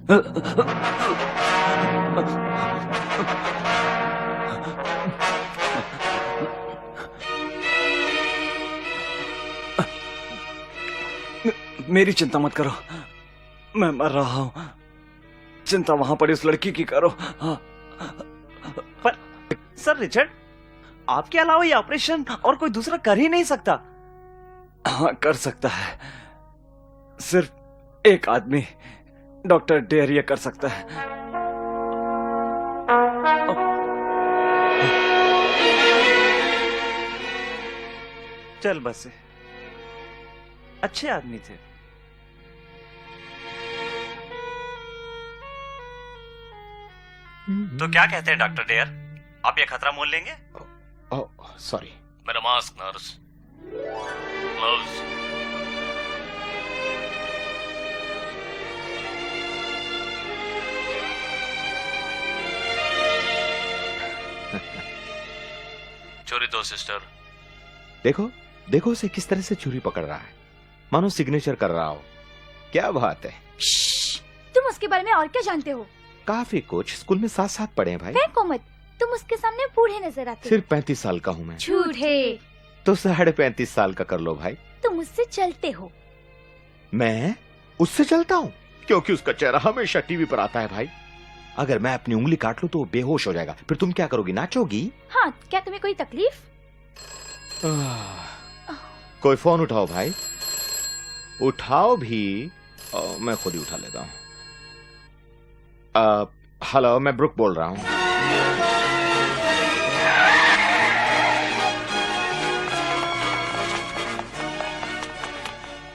मेरी चिंता मत करो, मैं मर रहा हूं। चिंता वहां पड़ी उस लड़की की करो। पर सर रिचर्ड, आपके अलावा ये ऑपरेशन और कोई दूसरा कर ही नहीं सकता। हाँ, कर सकता है। सिर्फ एक आदमी, डॉक्टर डेयर, ये कर सकता है। चल बस, अच्छे आदमी थे। तो क्या कहते हैं डॉक्टर डेयर, आप ये खतरा मोल लेंगे? Oh sorry. मेरा मास्क, नर्स, ग्लव्स। चोरी दो सिस्टर। देखो देखो उसे किस तरह से छुरी पकड़ रहा है, मानो सिग्नेचर कर रहा हो। क्या बात है। तुम उसके बारे में और क्या जानते हो? काफी कुछ, स्कूल में साथ साथ पढ़े हैं भाई। फेंको मत, तुम उसके सामने बूढ़े नजर आते हो। सिर्फ 35 साल का हूँ मैं। झूठे। तो 35.5 साल का कर लो भाई। तुम उससे चलते हो। मैं उससे चलता हूँ क्योंकि उसका चेहरा हमेशा टीवी पर आता है भाई। अगर मैं अपनी उंगली काट लूं तो वो बेहोश हो जाएगा, फिर तुम क्या करोगी, नाचोगी? हाँ, क्या तुम्हें कोई तकलीफ? कोई फोन उठाओ भाई, उठाओ भी। मैं खुद ही उठा लेता हूँ। हेलो, मैं ब्रुक बोल रहा हूँ।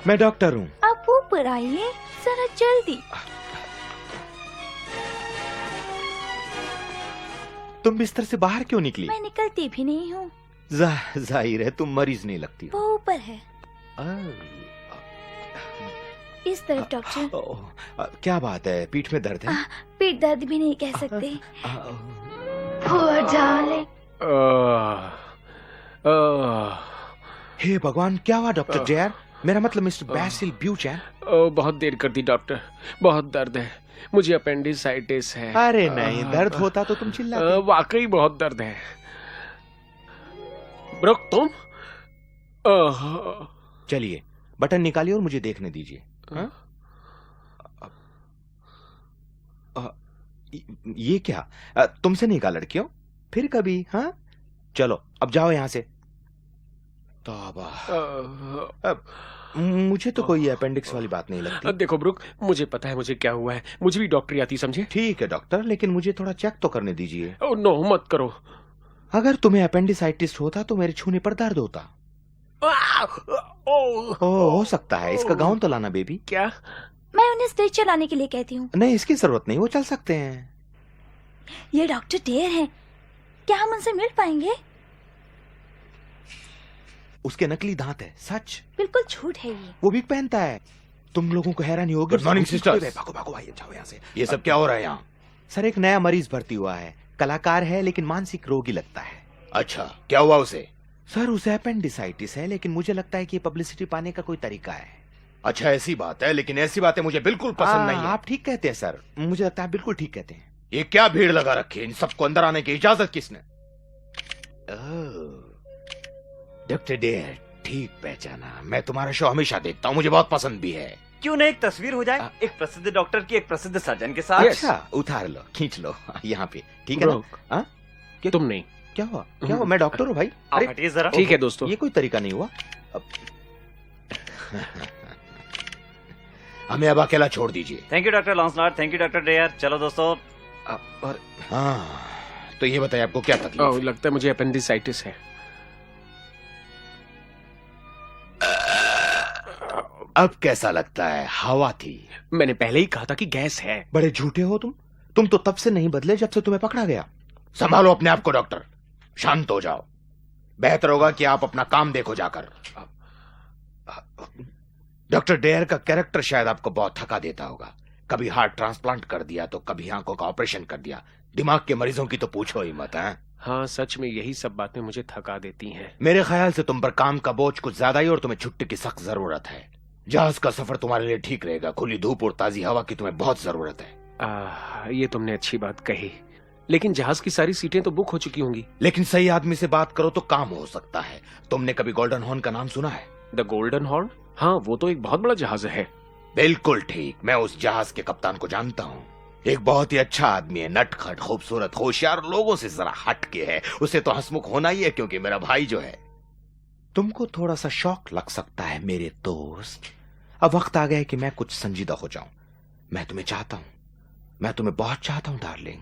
मैं डॉक्टर हूँ। आप ऊपर आइए जरा जल्दी। तुम बिस्तर से बाहर क्यों निकली? मैं निकलती भी नहीं हूँ। जाहिर है तुम मरीज नहीं लगती हो। वो ऊपर है। इस तरफ डॉक्टर। क्या बात है, पीठ में दर्द है? पीठ दर्द भी नहीं कह सकते। Poor darling। हे भगवान, क्या हुआ डॉक्टर डेयर? मेरा मतलब मिस्टर बैसिल ब्यूचैन। बहुत देर कर दी डॉक्टर, बहुत दर्द है, मुझे अपेंडिसाइटिस है। अरे नहीं, दर्द होता तो तुम चिल्लाते। वाकई बहुत दर्द है। ब्रुक, तुम? चलिए बटन निकालिए और मुझे देखने दीजिए। ये क्या, तुमसे नहीं कहा लड़कियों, फिर कभी? हाँ चलो अब जाओ यहां से। तौबा, मुझे तो कोई अपेंडिक्स वाली बात नहीं लगती। देखो ब्रुक, मुझे पता है मुझे क्या हुआ है, मुझे भी डॉक्टरी आती, समझे? ठीक है डॉक्टर, लेकिन मुझे थोड़ा चेक तो करने दीजिए। नो, मत करो। अगर तुम्हें अपेंडिसाइटिस होता तो मेरे छूने पर दर्द होता। हो सकता है। इसका गाउन तो लाना बेबी। क्या? मैं उन्हें स्टेज चलाने के लिए कहती हूँ। नहीं, इसकी जरूरत नहीं, वो चल सकते हैं। ये डॉक्टर डेयर हैं, क्या हम उनसे मिल पाएंगे? उसके नकली दांत है, सच। बिल्कुल झूठ है ये। वो भी पहनता है। तुम लोगों को हैरानी होगी। Good morning sisters. भागो भागो भाई, जाओ यहाँ से। ये सब क्या हो रहा है यहाँ? सर, एक नया मरीज भर्ती हुआ है, कलाकार है लेकिन मानसिक रोगी लगता है। अच्छा, क्या हुआ उसे? सर, उसे अपेंडिसाइटिस है, लेकिन मुझे लगता है कि ये पब्लिसिटी पाने का कोई तरीका है। अच्छा, ऐसी बात है, लेकिन ऐसी बातें मुझे बिल्कुल पसंद नहीं है। आप ठीक कहते हैं सर, मुझे लगता है बिल्कुल ठीक कहते हैं। ये क्या भीड़ लगा रखी है? इन सबको अंदर आने की इजाजत किसने? डॉक्टर डेयर, ठीक पहचाना। मैं तुम्हारा शो हमेशा देखता हूँ, मुझे बहुत पसंद भी है। क्यों ना एक तस्वीर हो जाए, एक प्रसिद्ध डॉक्टर की एक प्रसिद्ध सर्जन के साथ। अच्छा, उतार लो, खींच लो यहाँ पे, ठीक है ना? कि तुम नहीं। क्या हुआ? क्या हुआ? मैं डॉक्टर हूँ भाई। आप हटिए जरा। ठीक है दोस्तों, ये कोई तरीका नहीं हुआ। हमें अब अकेला छोड़ दीजिए। Thank you doctor Lancelot, thank you doctor Dare. चलो दोस्तों। हाँ, तो ये बताइए आपको क्या तकलीफ है? लगता है मुझे अपेंडिसाइटिस है। अब कैसा लगता है? हवा थी। मैंने पहले ही कहा था कि गैस है। बड़े झूठे हो तुम तो तब से नहीं बदले जब से तुम्हें पकड़ा गया। संभालो अपने आप को डॉक्टर, शांत हो जाओ। बेहतर होगा कि आप अपना काम देखो जाकर। डॉक्टर डेयर का कैरेक्टर शायद आपको बहुत थका देता होगा। कभी हार्ट ट्रांसप्लांट कर दिया तो कभी आंखों का ऑपरेशन कर दिया। दिमाग के मरीजों की तो पूछो ही मत। है हाँ, सच में यही सब बातें मुझे थका देती हैं। मेरे ख्याल से तुम पर काम का बोझ कुछ ज्यादा ही और तुम्हें छुट्टी की सख्त जरूरत है। जहाज का सफर तुम्हारे लिए ठीक रहेगा, खुली धूप और ताजी हवा की तुम्हें बहुत जरूरत है। ये तुमने अच्छी बात कही, लेकिन जहाज की सारी सीटें तो बुक हो चुकी होंगी। लेकिन सही आदमी से बात करो तो काम हो सकता है। तुमने कभी गोल्डन हॉर्न का नाम सुना है? The golden horn? हाँ, वो तो एक बहुत बड़ा जहाज है। बिल्कुल ठीक, मैं उस जहाज के कप्तान को जानता हूँ। एक बहुत ही अच्छा आदमी है, नटखट, खूबसूरत, होशियार, लोगों से जरा हटके है। उसे तो हंसमुख होना ही है, क्योंकि मेरा भाई जो है। तुमको थोड़ा सा शौक लग सकता है मेरे दोस्त। अब वक्त आ गया है कि मैं कुछ संजीदा हो जाऊं। मैं तुम्हें चाहता हूं, मैं तुम्हें बहुत चाहता हूं डार्लिंग।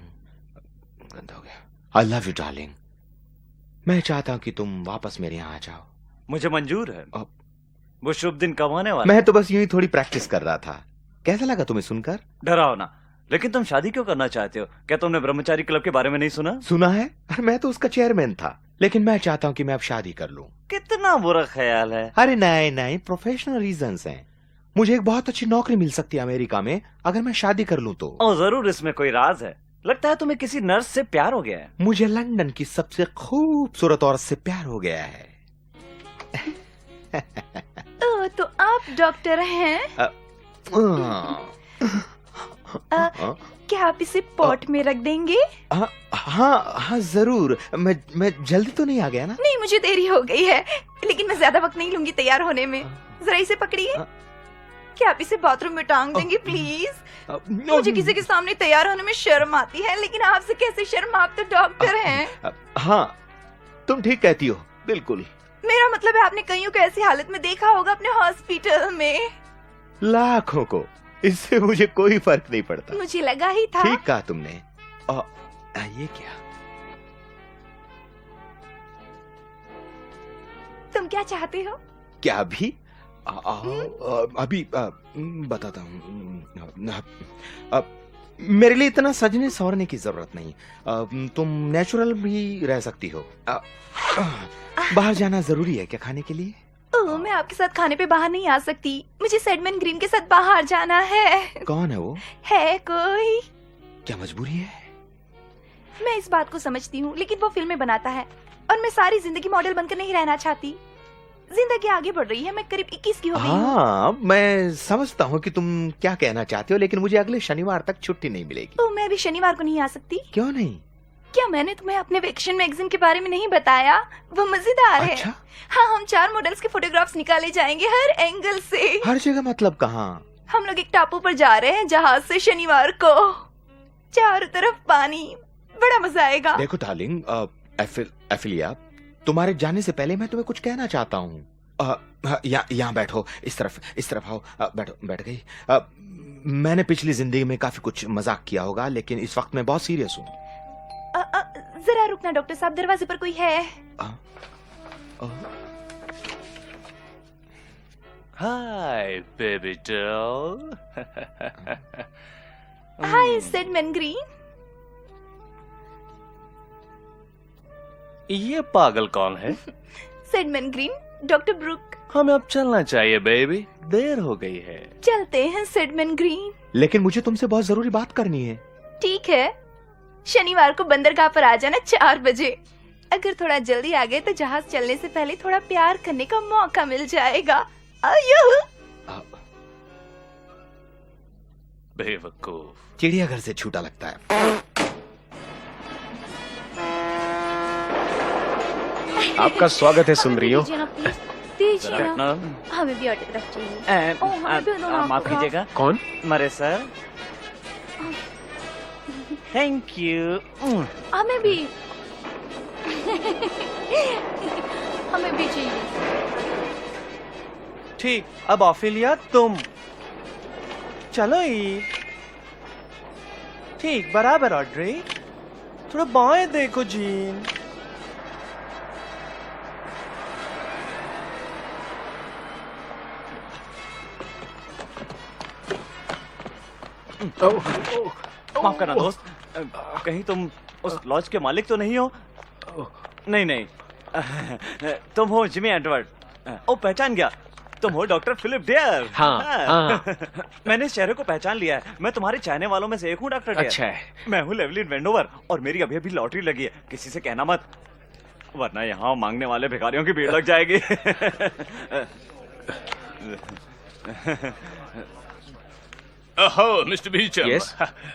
गंदा हो गया। I love you darling. मैं चाहता हूं कि तुम वापस मेरे यहाँ आ जाओ। मुझे मंजूर है। वो शुभ दिन कब आने वाला? मैं तो बस यूं ही थोड़ी प्रैक्टिस कर रहा था। कैसा लगा तुम्हें सुनकर? डराओ ना। लेकिन तुम शादी क्यों करना चाहते हो? क्या तुमने ब्रह्मचारी क्लब के बारे में नहीं सुना? सुना है, अरे मैं तो उसका चेयरमैन था। लेकिन मैं चाहता हूं कि मैं अब शादी कर लूं। कितना बुरा ख्याल है। अरे नहीं नहीं, प्रोफेशनल रीजंस हैं। मुझे एक बहुत अच्छी नौकरी मिल सकती है अमेरिका में अगर मैं शादी कर लूं तो। ओ जरूर, इसमें कोई राज है। लगता है तुम्हें किसी नर्स से प्यार हो गया है। मुझे लंदन की सबसे खूबसूरत औरत से प्यार हो गया है। ओह, तो आप डॉक्टर हैं? क्या आप इसे पॉट में रख देंगे? हाँ हाँ जरूर। मैं जल्दी तो नहीं आ गया ना? नहीं, मुझे देरी हो गई है, लेकिन मैं ज्यादा वक्त नहीं लूंगी तैयार होने में। जरा इसे पकड़िए। क्या आप इसे बाथरूम में टांग देंगे प्लीज? मुझे किसी के सामने तैयार होने में शर्म आती है, लेकिन आपसे कैसे शर्म? आप तो डॉक्टर हैं। हाँ, तुम ठीक कहती हो, बिल्कुल। मेरा मतलब है, आपने कईयों को ऐसी हालत में देखा होगा अपने हॉस्पिटल में। लाखों को, इससे मुझे कोई फर्क नहीं पड़ता। मुझे लगा ही था। ठीक कहा तुमने। ये क्या? तुम क्या चाहते हो? क्या अभी? अभी बताता हूँ। मेरे लिए इतना सजने संवरने की जरूरत नहीं। तुम नेचुरल भी रह सकती हो। बाहर जाना जरूरी है क्या खाने के लिए? ओह, मैं आपके साथ खाने पे बाहर नहीं आ सकती। मुझे सेडमन ग्रीन के साथ बाहर जाना है। कौन है वो? है कोई? क्या मजबूरी है? मैं इस बात को समझती हूँ, लेकिन वो फिल्में बनाता है और मैं सारी जिंदगी मॉडल बनकर नहीं रहना चाहती। जिंदगी आगे बढ़ रही है, मैं करीब 21 की हो गई हूँ। हाँ, मैं समझता हूँ कि तुम क्या कहना चाहते हो, लेकिन मुझे अगले शनिवार तक छुट्टी नहीं मिलेगी। तो मैं अभी शनिवार को नहीं आ सकती। क्यों नहीं? क्या मैंने तुम्हें अपने वेकेशन मैगजीन के बारे में नहीं बताया? वो मजेदार है। अच्छा? हाँ, हम 4 मॉडल्स के फोटोग्राफ्स निकाले जाएंगे हर एंगल से। हर जगह मतलब कहाँ? हम लोग एक टापू पर जा रहे हैं जहाज से शनिवार को। चारों तरफ पानी, बड़ा मजा आएगा। देखो डार्लिंग, एफिलिया, तुम्हारे जाने से पहले मैं तुम्हें कुछ कहना चाहता हूँ। यहाँ बैठो, इस तरफ आओ। बैठ गई। मैंने पिछली जिंदगी में काफी कुछ मजाक किया होगा, लेकिन इस वक्त मैं बहुत सीरियस हूँ। जरा रुकना डॉक्टर साहब, दरवाजे पर कोई है। Hi baby doll. Hi Sedman Green. ये पागल कौन है? Sedman Green, doctor Brook. हमें अब चलना चाहिए बेबी, देर हो गई है। चलते हैं सेडमन ग्रीन। लेकिन मुझे तुमसे बहुत जरूरी बात करनी है। ठीक है, शनिवार को बंदरगाह पर आ जाना 4 बजे। अगर थोड़ा जल्दी आ गए तो जहाज चलने से पहले थोड़ा प्यार करने का मौका मिल जाएगा। आयो। बेवकूफ। चिड़ियाघर से छूटा लगता है। आपका स्वागत है सुंदरियों। दीजिए ना, हमें भी ऑटोग्राफ चाहिए। माफ कीजिएगा। कौन? मरे सर। Thank you. हमें भी। हमें भी चाहिए। ठीक, अब ऑफिलिया तुम चलो ही। ठीक, बराबर ऑड्रे। थोड़ा बाएं देखो जीन। माफ करना दोस्त, कहीं तुम उस लॉज के मालिक तो नहीं हो? नहीं नहीं, तुम हो जिमी एडवर्ड। ओ, पहचान गया, तुम हो डॉक्टर फिलिप डेयर। हाँ। मैंने चेहरे को पहचान लिया है। मैं तुम्हारे चाहने वालों में से एक हूँ डॉक्टर डेयर। अच्छा है। मैं हूँ लेवलिन वेंडोवर और मेरी अभी अभी लॉटरी लगी है। किसी से कहना मत, वरना यहाँ मांगने वाले भिखारियों की भीड़ लग जाएगी। ओहो मिस्टर बीचम। Yes?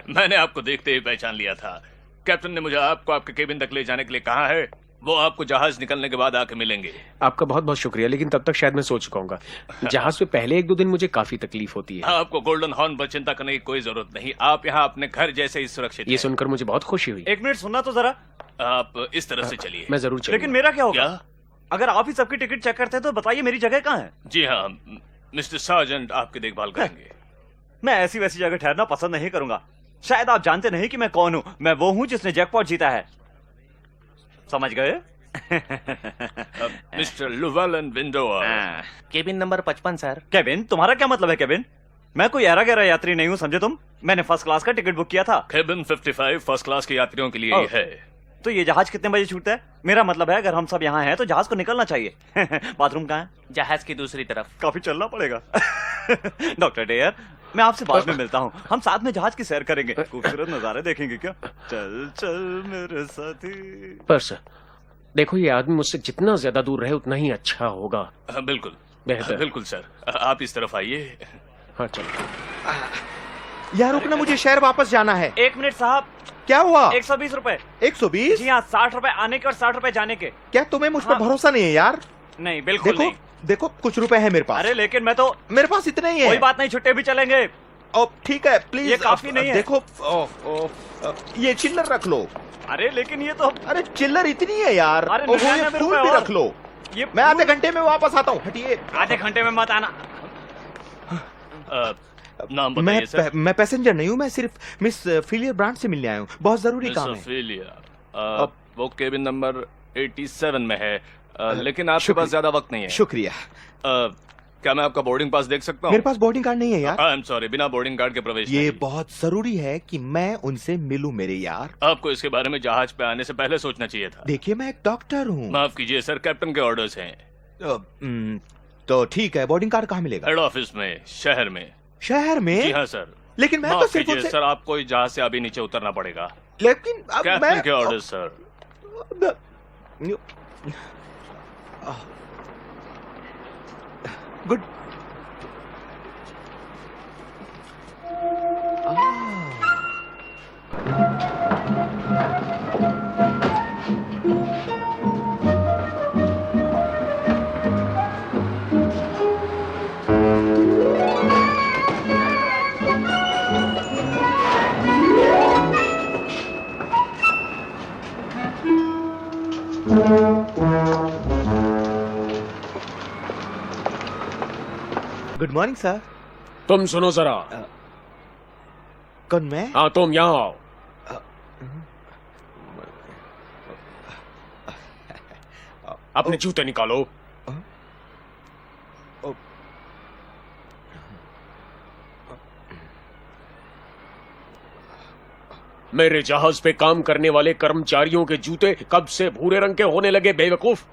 मैंने आपको देखते ही पहचान लिया था। कैप्टन ने मुझे आपको आपके केबिन तक ले जाने के लिए कहा है। वो आपको जहाज निकलने के बाद आके मिलेंगे। आपका बहुत बहुत शुक्रिया, लेकिन तब तक शायद मैं सो चुका हूँगा। जहाज पे पहले 1-2 दिन मुझे काफी तकलीफ होती है। आपको गोल्डन हॉर्न पर चिंता करने की कोई जरूरत नहीं। आप यहाँ अपने घर जैसे ही सुरक्षित ये हैं। सुनकर मुझे बहुत खुशी हुई। एक मिनट सुनना तो जरा। आप इस तरह से चलिए। मैं जरूर लेकिन चलूंगा। मेरा क्या होगा? क्या? अगर आप ही सबकी टिकट चेक करते हैं तो बताइए मेरी जगह कहाँ है? जी हाँ, मिस्टर सार्जेंट आपकी देखभाल करेंगे। मैं ऐसी वैसी जगह ठहरना पसंद नहीं करूंगा। शायद आप जानते नहीं कि मैं कौन हूँ। मैं वो हूँ जिसने जैकपॉट जीता है। समझ गए? Mister Llewellyn Windor. Cabin number 55 sir. Cabin? तुम्हारा क्या मतलब है केबिन? मैं कोई ऐरा गैरा यात्री नहीं हूँ, समझे तुम? मैंने फर्स्ट क्लास का टिकट बुक किया था। केबिन 55 फर्स्ट क्लास के यात्रियों के लिए ही है। तो ये जहाज कितने बजे छूटता है? मेरा मतलब है अगर हम सब यहाँ हैं तो जहाज को निकलना चाहिए। बाथरूम कहाँ है? जहाज की दूसरी तरफ। काफी चलना पड़ेगा। डॉक्टर डेयर, मैं आपसे बाद में मिलता हूँ। हम साथ में जहाज की सैर करेंगे। खूबसूरत नजारे देखेंगे क्या? चल चल मेरे साथी। पर सर देखो, ये आदमी मुझसे जितना ज्यादा दूर रहे उतना ही अच्छा होगा। बिल्कुल बेहतर। बिल्कुल सर, आप इस तरफ आइए। हाँ चलो। यार रुकना, मुझे शहर वापस जाना है। 1 मिनट साहब। क्या हुआ? 120 रुपए। 120? जी हाँ, 60 रुपए आने के और 60 रुपए जाने के। क्या तुम्हें मुझ पर हाँ। भरोसा नहीं है यार? नहीं, बिल्कुल देखो नहीं। देखो, कुछ रुपए हैं मेरे पास। अरे लेकिन मैं तो, मेरे पास इतने ही है। कोई बात नहीं, छुट्टे भी चलेंगे। ठीक है, प्लीज। ये काफी नहीं है। देखो, ये चिल्लर रख लो। अरे लेकिन ये तो, अरे चिल्लर इतनी है यार। अरे वो ये 99 फूल रुपए भी और। रख लो। ये मैं आधे घंटे में वापस आता हूँ, हटिए। आधे घंटे में मत आना। नाम बताइए सर। मैं पैसेंजर नहीं हूँ, मैं सिर्फ मिस फिलियर ब्रांड से मिलने आया हूँ। बहुत जरूरी मिस काम है। ऑफेलिया, वो केबिन नंबर 87 में है। लेकिन आपके पास ज्यादा वक्त नहीं है। शुक्रिया। क्या मैं आपका बोर्डिंग पास देख सकता हूँ? मेरे पास बोर्डिंग कार्ड नहीं है यार। आई एम सॉरी, बिना बोर्डिंग कार्ड के प्रवेश ये नहीं। बहुत जरूरी है कि मैं उनसे मिलूं मेरे यार। आपको इसके बारे में जहाज पे आने से पहले सोचना चाहिए था। देखिए, मैं एक डॉक्टर हूँ। माफ कीजिए सर, कैप्टन के ऑर्डर्स हैं। तो ठीक है, बोर्डिंग कार्ड कहाँ मिलेगा? हेड ऑफिस में, शहर में। शहर में? जी हाँ सर। लेकिन मैं तो माफ सिर्फ कीजिए उनसे, सर, आपको इस जहाज से अभी नीचे उतरना पड़ेगा। लेकिन अब कैप्टन मैं के orders sir. Good. Good morning sir. तुम सुनो जरा। कौन, मैं? हाँ तुम यहाँ आओ। अपने जूते निकालो। मेरे जहाज पे काम करने वाले कर्मचारियों के जूते कब से भूरे रंग के होने लगे बेवकूफ?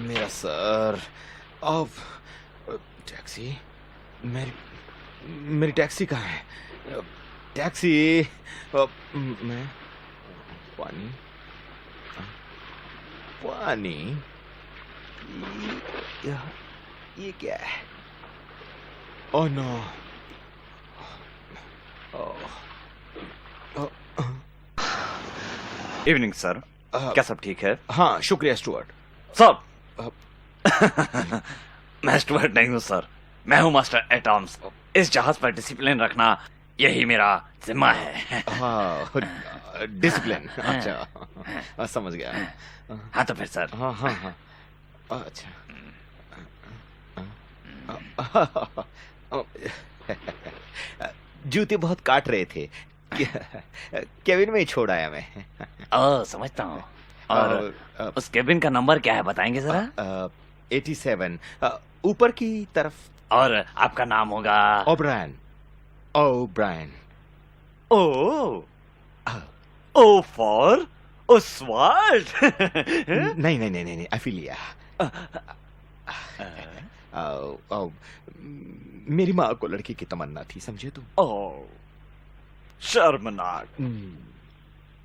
मेरा सर। अब टैक्सी, मेरी टैक्सी कहाँ है? टैक्सी। मैं पानी, पानी। ये क्या है? Oh no. Evening sir. क्या सब ठीक है? हाँ शुक्रिया स्टुअर्ट। सब मैं स्टुअर्ट नहीं हूँ सर, मैं हूँ मास्टर एट आर्म्स। इस जहाज पर डिसिप्लिन रखना यही मेरा जिम्मा है। हाँ डिसिप्लिन, अच्छा समझ गया। हाँ तो फिर सर। हाँ हाँ हाँ अच्छा। जूते बहुत काट रहे थे, केबिन में ही छोड़ आया मैं। ओह समझता हूँ। और उस केबिन का नंबर क्या है बताएंगे जरा? 87 ऊपर की तरफ। और आपका नाम होगा? O'Brien. O'Brien. O O for Oswald. नहीं नहीं नहीं नहीं एफिलिया। मेरी माँ को लड़की की तमन्ना थी, समझे तुम? ओह शर्मनाक।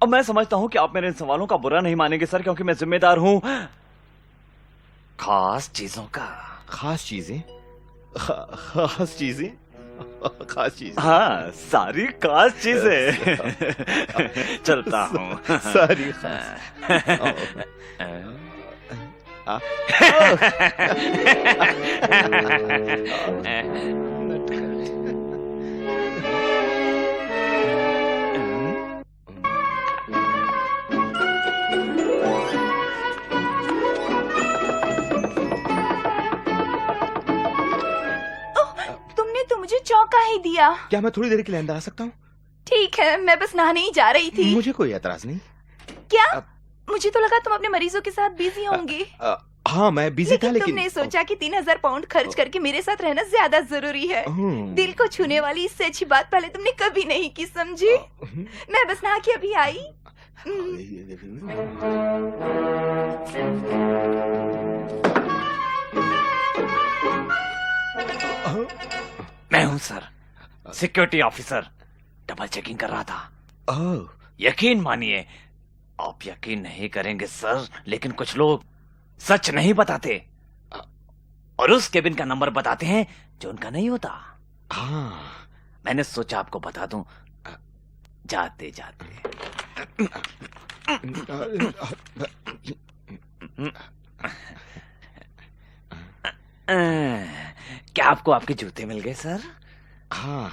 अब मैं समझता हूं कि आप मेरे इन सवालों का बुरा नहीं मानेंगे सर, क्योंकि मैं जिम्मेदार हूं खास चीजों का। खास चीजें? खास चीजें? खास चीजें? हाँ सारी खास चीजें। चलता हूं। सारी खास। तुमने तो मुझे चौंका ही दिया। क्या मैं थोड़ी देर के लिए अंदर आ सकता हूँ? ठीक है, मैं बस नहाने ही जा रही थी। मुझे कोई एतराज नहीं। क्या? मुझे तो लगा तुम अपने मरीजों के साथ बिजी होंगे। हाँ मैं बिजी था, लेकिन तुमने सोचा कि 3000 पाउंड खर्च करके मेरे साथ रहना ज्यादा जरूरी है। दिल को छूने वाली इससे अच्छी बात पहले तुमने कभी नहीं की, समझी? मैं बस नहा के अभी आई। मैं हूं sir, security officer. Double checking कर रहा था। यकीन मानिए, आप यकीन नहीं करेंगे सर, लेकिन कुछ लोग सच नहीं बताते और उस केबिन का नंबर बताते हैं जो उनका नहीं होता। हाँ मैंने सोचा आपको बता दूं जाते जाते। क्या आपको आपके जूते मिल गए सर? हाँ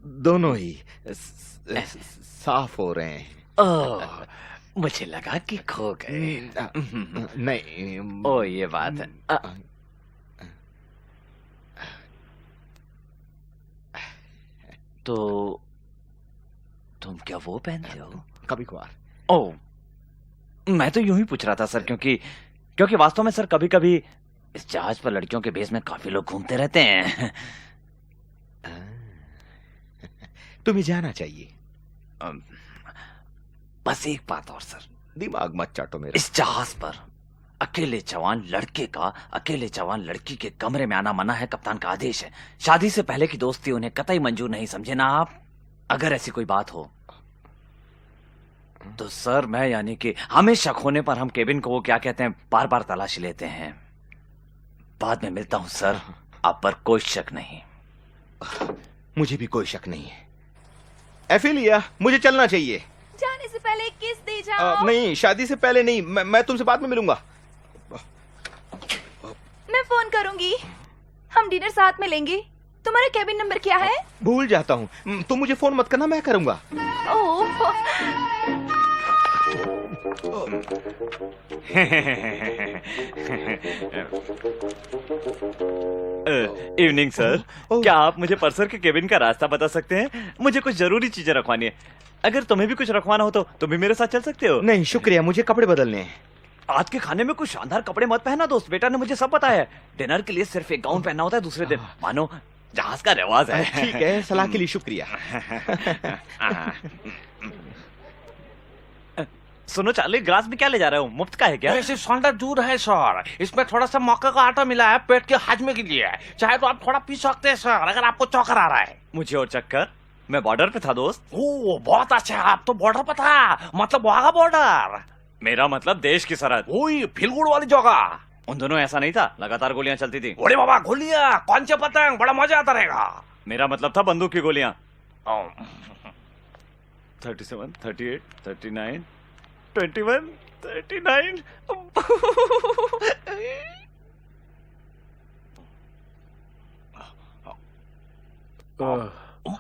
दोनों ही साफ हो रहे हैं। ओह मुझे लगा कि खो गए। नहीं। ओ ये बात है। तो तुम क्या वो पहनते हो? कभी कभार। ओह मैं तो यूं ही पूछ रहा था सर, क्योंकि वास्तव में सर कभी कभी इस जहाज पर लड़कियों के भेष में काफी लोग घूमते रहते हैं। तुम्हें जाना चाहिए। बस एक बात और सर, दिमाग मत चाटो मेरा। इस जहाज पर अकेले जवान लड़के का अकेले जवान लड़की के कमरे में आना मना है। कप्तान का आदेश है। शादी से पहले की दोस्ती उन्हें कतई मंजूर नहीं, समझे ना आप? अगर ऐसी कोई बात हो तो सर मैं यानी कि हमें शक होने पर हम केबिन को वो क्या कहते हैं बार बार तलाशी लेते हैं। बाद में मिलता हूं सर, आप पर कोई शक नहीं। मुझे भी कोई शक नहीं है। एफिलिया मुझे चलना चाहिए। जाने से पहले किस दे जाओ। नहीं शादी से पहले नहीं, मैं तुमसे बाद में मिलूंगा। मैं फोन करूंगी, हम डिनर साथ में लेंगे। तुम्हारा केबिन नंबर क्या है? भूल जाता हूँ, तुम मुझे फोन मत करना, मैं करूंगा। ओह इवनिंग सर। क्या आप मुझे परसर के केबिन का रास्ता बता सकते हैं? मुझे कुछ जरूरी चीजें रखवानी है। अगर तुम्हें भी कुछ रखवाना हो तो तुम भी मेरे साथ चल सकते हो। नहीं शुक्रिया, मुझे कपड़े बदलने हैं। आज के खाने में कुछ शानदार कपड़े मत पहना दोस्त, बेटा ने मुझे सब बताया है। डिनर के लिए सिर्फ एक गाउन पहनना होता है दूसरे दिन, मानो जहाज का रिवाज है। ठीक है, सलाह के लिए शुक्रिया। सुनो चार्ली, ग्लास में क्या ले जा रहे हो? मुफ्त का है क्या? ऐसे सौंदर्य दूर है सर, इसमें थोड़ा सा मक्का का आटा मिला है, पेट के हाजमे के लिए है। चाहे तो आप थोड़ा पी सकते हैं सर, अगर आपको चक्कर आ रहा है। मुझे और चक्कर? मैं बॉर्डर पे था दोस्त। ओह बहुत अच्छा, आप तो बॉर्डर पे था, मतलब वाघा बॉर्डर। मेरा मतलब देश की सरहद। वही फिलगुड़ वाली जगह। उन दोनों ऐसा नहीं था, लगातार गोलियां चलती थी। अरे बाबा गोलियां, कौन से पतंग, बड़ा मजा आता रहेगा। मेरा मतलब था बंदूक की गोलियां। 37, 38, 39, 21, 39।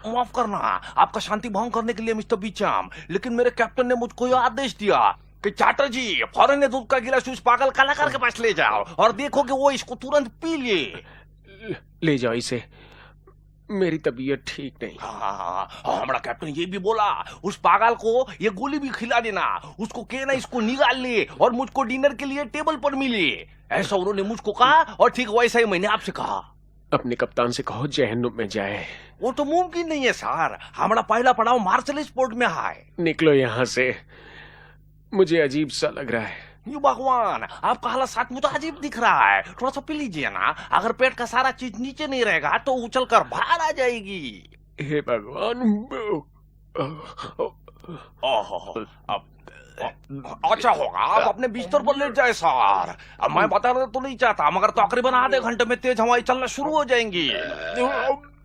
माफ करना, आपका शांति भंग करने के लिए मिस्टर बीचम, लेकिन मेरे कैप्टन ने मुझको यह आदेश दिया कि चैटर्जी फौरन ये दूध का गिलास उस पागल कलाकार के पास ले जाओ और देखो कि वो इसको तुरंत पी ले। ले जाओ इसे, मेरी तबीयत ठीक नहीं। हाँ, हमारा कैप्टन ये भी बोला उस पागल को ये गोली भी खिला देना, उसको कहना इसको निकाल ले और मुझको डिनर के लिए टेबल पर मिले। ऐसा उन्होंने मुझको कहा और ठीक वैसा ही मैंने आपसे कहा। अपने कप्तान से कहो जहन्नुम में जाए। वो तो मुमकिन नहीं है सर, हमारा पहला पड़ाव मार्शल स्पोर्ट में है। निकलो यहाँ से, मुझे अजीब सा लग रहा है। ये भगवान, आपका हालत साथ में तो अजीब दिख रहा है, थोड़ा सा पी लीजिए ना। अगर पेट का सारा चीज नीचे नहीं रहेगा तो उछल कर बाहर आ जाएगी। हे भगवान। ओहो, अब अच्छा होगा आप अपने बिस्तर पर लेट जाए सर। अब मैं बताना तो नहीं चाहता, मगर तकरीबन आधे घंटे में तेज हवाएं चलना शुरू हो जाएंगी।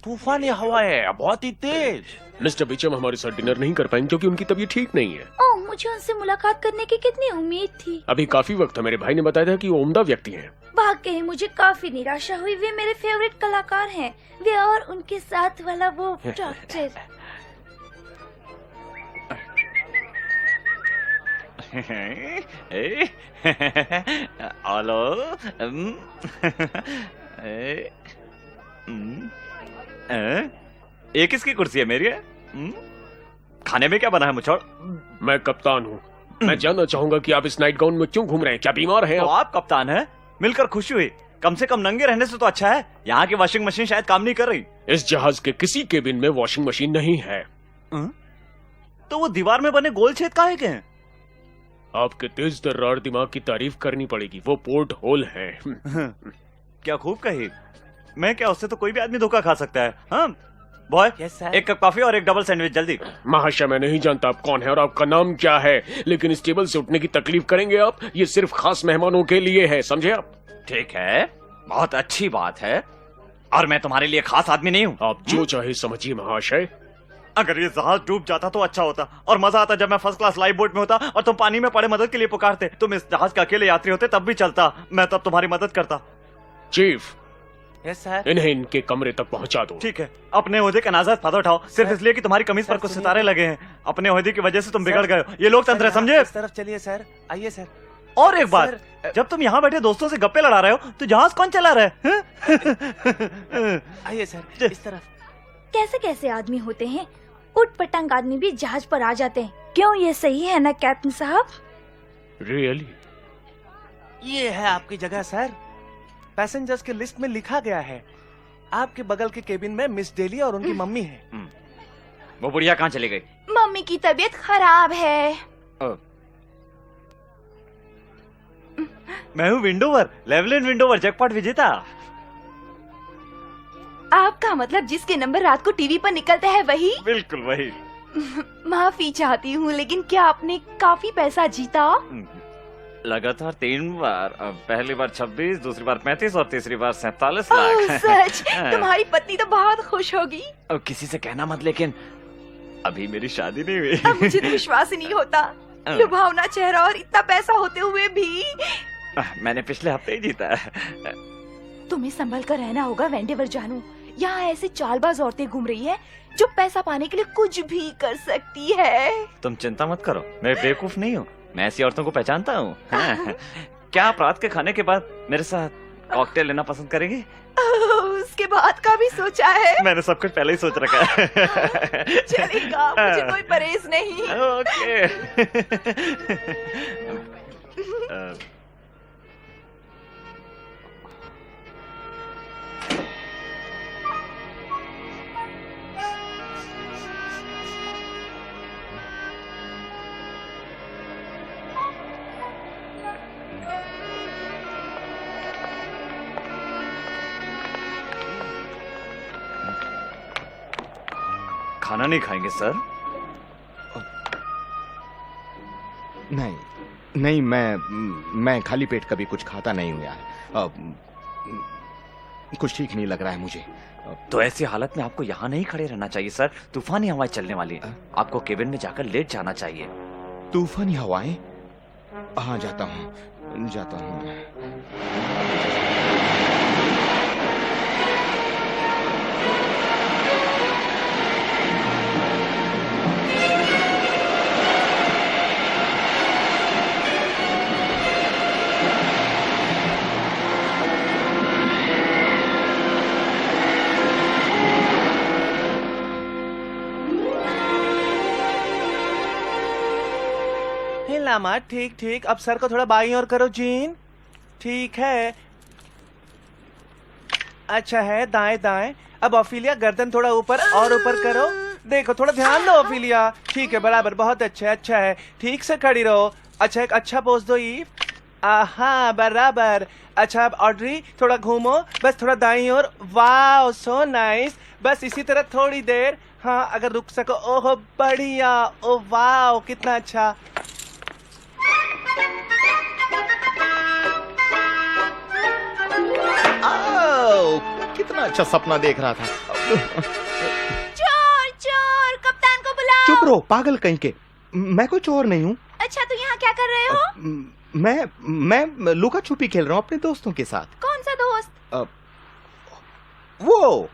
तूफानी हवाएं बहुत ही तेज। मिस्टर बीचम हमारे साथ डिनर नहीं कर पाएंगे क्योंकि उनकी तबीयत ठीक नहीं है। ओह, मुझे उनसे मुलाकात करने की कितनी उम्मीद थी। अभी काफी वक्त था, मेरे भाई ने बताया था कि वो उम्दा व्यक्ति हैं। वाकई मुझे काफी निराशा हुई। वे मेरे फेवरेट कलाकार हैं, वे और उनके साथ वाला वो डॉक्टर। हेलो। ये किसकी कुर्सी है? मेरी है? खाने में क्या बना है मुछड़? मैं कप्तान हूँ, मैं जानना चाहूंगा कि आप इस नाइट गाउन में क्यों घूम रहे हैं? क्या बीमार हैं तो आप? आप कप्तान हैं? मिलकर खुशी हुई। कम से कम नंगे रहने से तो अच्छा है। यहाँ की वॉशिंग मशीन शायद काम नहीं कर रही। इस जहाज के किसी केबिन में वॉशिंग मशीन नहीं है। तो वो दीवार में बने गोल छेद काहे के हैं? आपके तेज तर्रार दिमाग की तारीफ करनी पड़ेगी, वो पोर्ट होल है। क्या खूब कही। मैं क्या, उससे तो कोई भी आदमी धोखा खा सकता है। हाँ बॉय, Yes, sir. एक कप कॉफी और एक डबल सैंडविच जल्दी। महाशय, मैं नहीं जानता आप कौन है और आपका नाम क्या है, लेकिन इस टेबल से उठने की तकलीफ करेंगे आप? ये सिर्फ खास मेहमानों के लिए है, समझे आप? ठीक है, बहुत अच्छी बात है। और मैं तुम्हारे लिए खास आदमी नहीं हूँ। आप जो चाहे समझिए महाशय। अगर ये जहाज डूब जाता तो अच्छा होता, और मजा आता जब मैं फर्स्ट क्लास लाइफ बोट में होता और तुम पानी में पड़े मदद के लिए पुकारते। तुम इस जहाज के अकेले यात्री होते तब भी चलता, मैं तब तुम्हारी मदद करता। Chief, yes sir. इन्हें इनके कमरे तक पहुंचा दो। ठीक है, अपने ओहदे का नाजायज फायदा उठाओ सिर्फ इसलिए कि तुम्हारी कमीज पर कुछ सितारे लगे हैं। अपने ओहदे की वजह से तुम बिगड़ गए हो। ये लोकतंत्र है, समझे? इस तरफ चलिए सर, आइए सर। और एक बात, जब तुम यहाँ बैठे दोस्तों से गप्पे लड़ा रहे हो तो जहाज कौन चला रहा है? आइए सर, इस तरफ। कैसे कैसे आदमी होते हैं, उठ पटांग आदमी भी जहाज पर आ जाते हैं। क्यों, ये सही है ना कैप्टन साहब? रियली? ये है आपकी जगह सर। पैसेंजर्स के लिस्ट में लिखा गया है। आपके बगल के केबिन में मिस डेली और उनकी मम्मी है। वो बुढ़िया कहाँ चली गई? मम्मी की तबीयत खराब है। मैं हूँ विंडोवर, लेवलिन विंडोवर, जैकपॉट विजेता। आपका मतलब जिसके नंबर रात को टीवी पर निकलते हैं वही? बिल्कुल वही। माफी चाहती हूँ, लेकिन क्या आपने काफी पैसा जीता? लगातार 3 बार। पहली बार 26, दूसरी बार 35 और तीसरी बार 47 ओह, लाख। सच? तुम्हारी पत्नी तो बहुत खुश होगी। अब किसी से कहना मत, लेकिन अभी मेरी शादी नहीं हुई। अब मुझे तो विश्वास ही नहीं होता। लुभावना चेहरा और इतना पैसा होते हुए भी। मैंने पिछले हफ्ते ही जीता है। तुम्हें संभल कर रहना होगा वेंडेवर जानू। यहाँ ऐसी चालबाज औरतें घूम रही है जो पैसा पाने के लिए कुछ भी कर सकती है। तुम चिंता मत करो, मैं बेवकूफ नहीं हूँ। मैं ऐसी औरतों को पहचानता हूँ। क्या आप रात के खाने के बाद मेरे साथ कॉकटेल लेना पसंद करेंगे? उसके बाद का भी सोचा है? मैंने सब कुछ पहले ही सोच रखा है। चलेगा, मुझे कोई परहेज नहीं। ओके। खाना नहीं खाएंगे सर? नहीं नहीं, मैं खाली पेट कभी कुछ खाता नहीं हूँ यार। कुछ ठीक नहीं लग रहा है मुझे। तो ऐसी हालत में आपको यहाँ नहीं खड़े रहना चाहिए सर। तूफानी हवाएं चलने वाली है। आपको केबिन में जाकर लेट जाना चाहिए। तूफानी हवाएं? हाँ जाता हूँ जाता हूँ। हे लामा, ठीक ठीक। अब सर को थोड़ा बाईं ओर करो जीन। ठीक है, अच्छा है, दाएं दाएं। अब ओफिलिया गर्दन थोड़ा ऊपर और ऊपर करो। देखो, थोड़ा ध्यान दो ओफिलिया। ठीक है, बराबर, बहुत अच्छा है, अच्छा है। ठीक से खड़ी रहो। अच्छा, एक अच्छा पोज दो ईव। हाँ, बराबर। अच्छा, अब ऑड्री थोड़ा घूमो, बस थोड़ा दाईं ओर। वाह, सो नाइस। बस इसी तरह थोड़ी देर। हाँ, अगर रुक सको। ओह बढ़िया, ओ वाह, कितना अच्छा। कितना अच्छा सपना देख रहा था। चोर चोर, कप्तान को बुलाओ। चुप रहो पागल कहीं के। मैं कोई चोर नहीं हूँ। अच्छा, तो यहाँ क्या कर रहे हो? मैं लुका छुपी खेल रहा हूँ अपने दोस्तों के साथ। कौन सा दोस्त? वो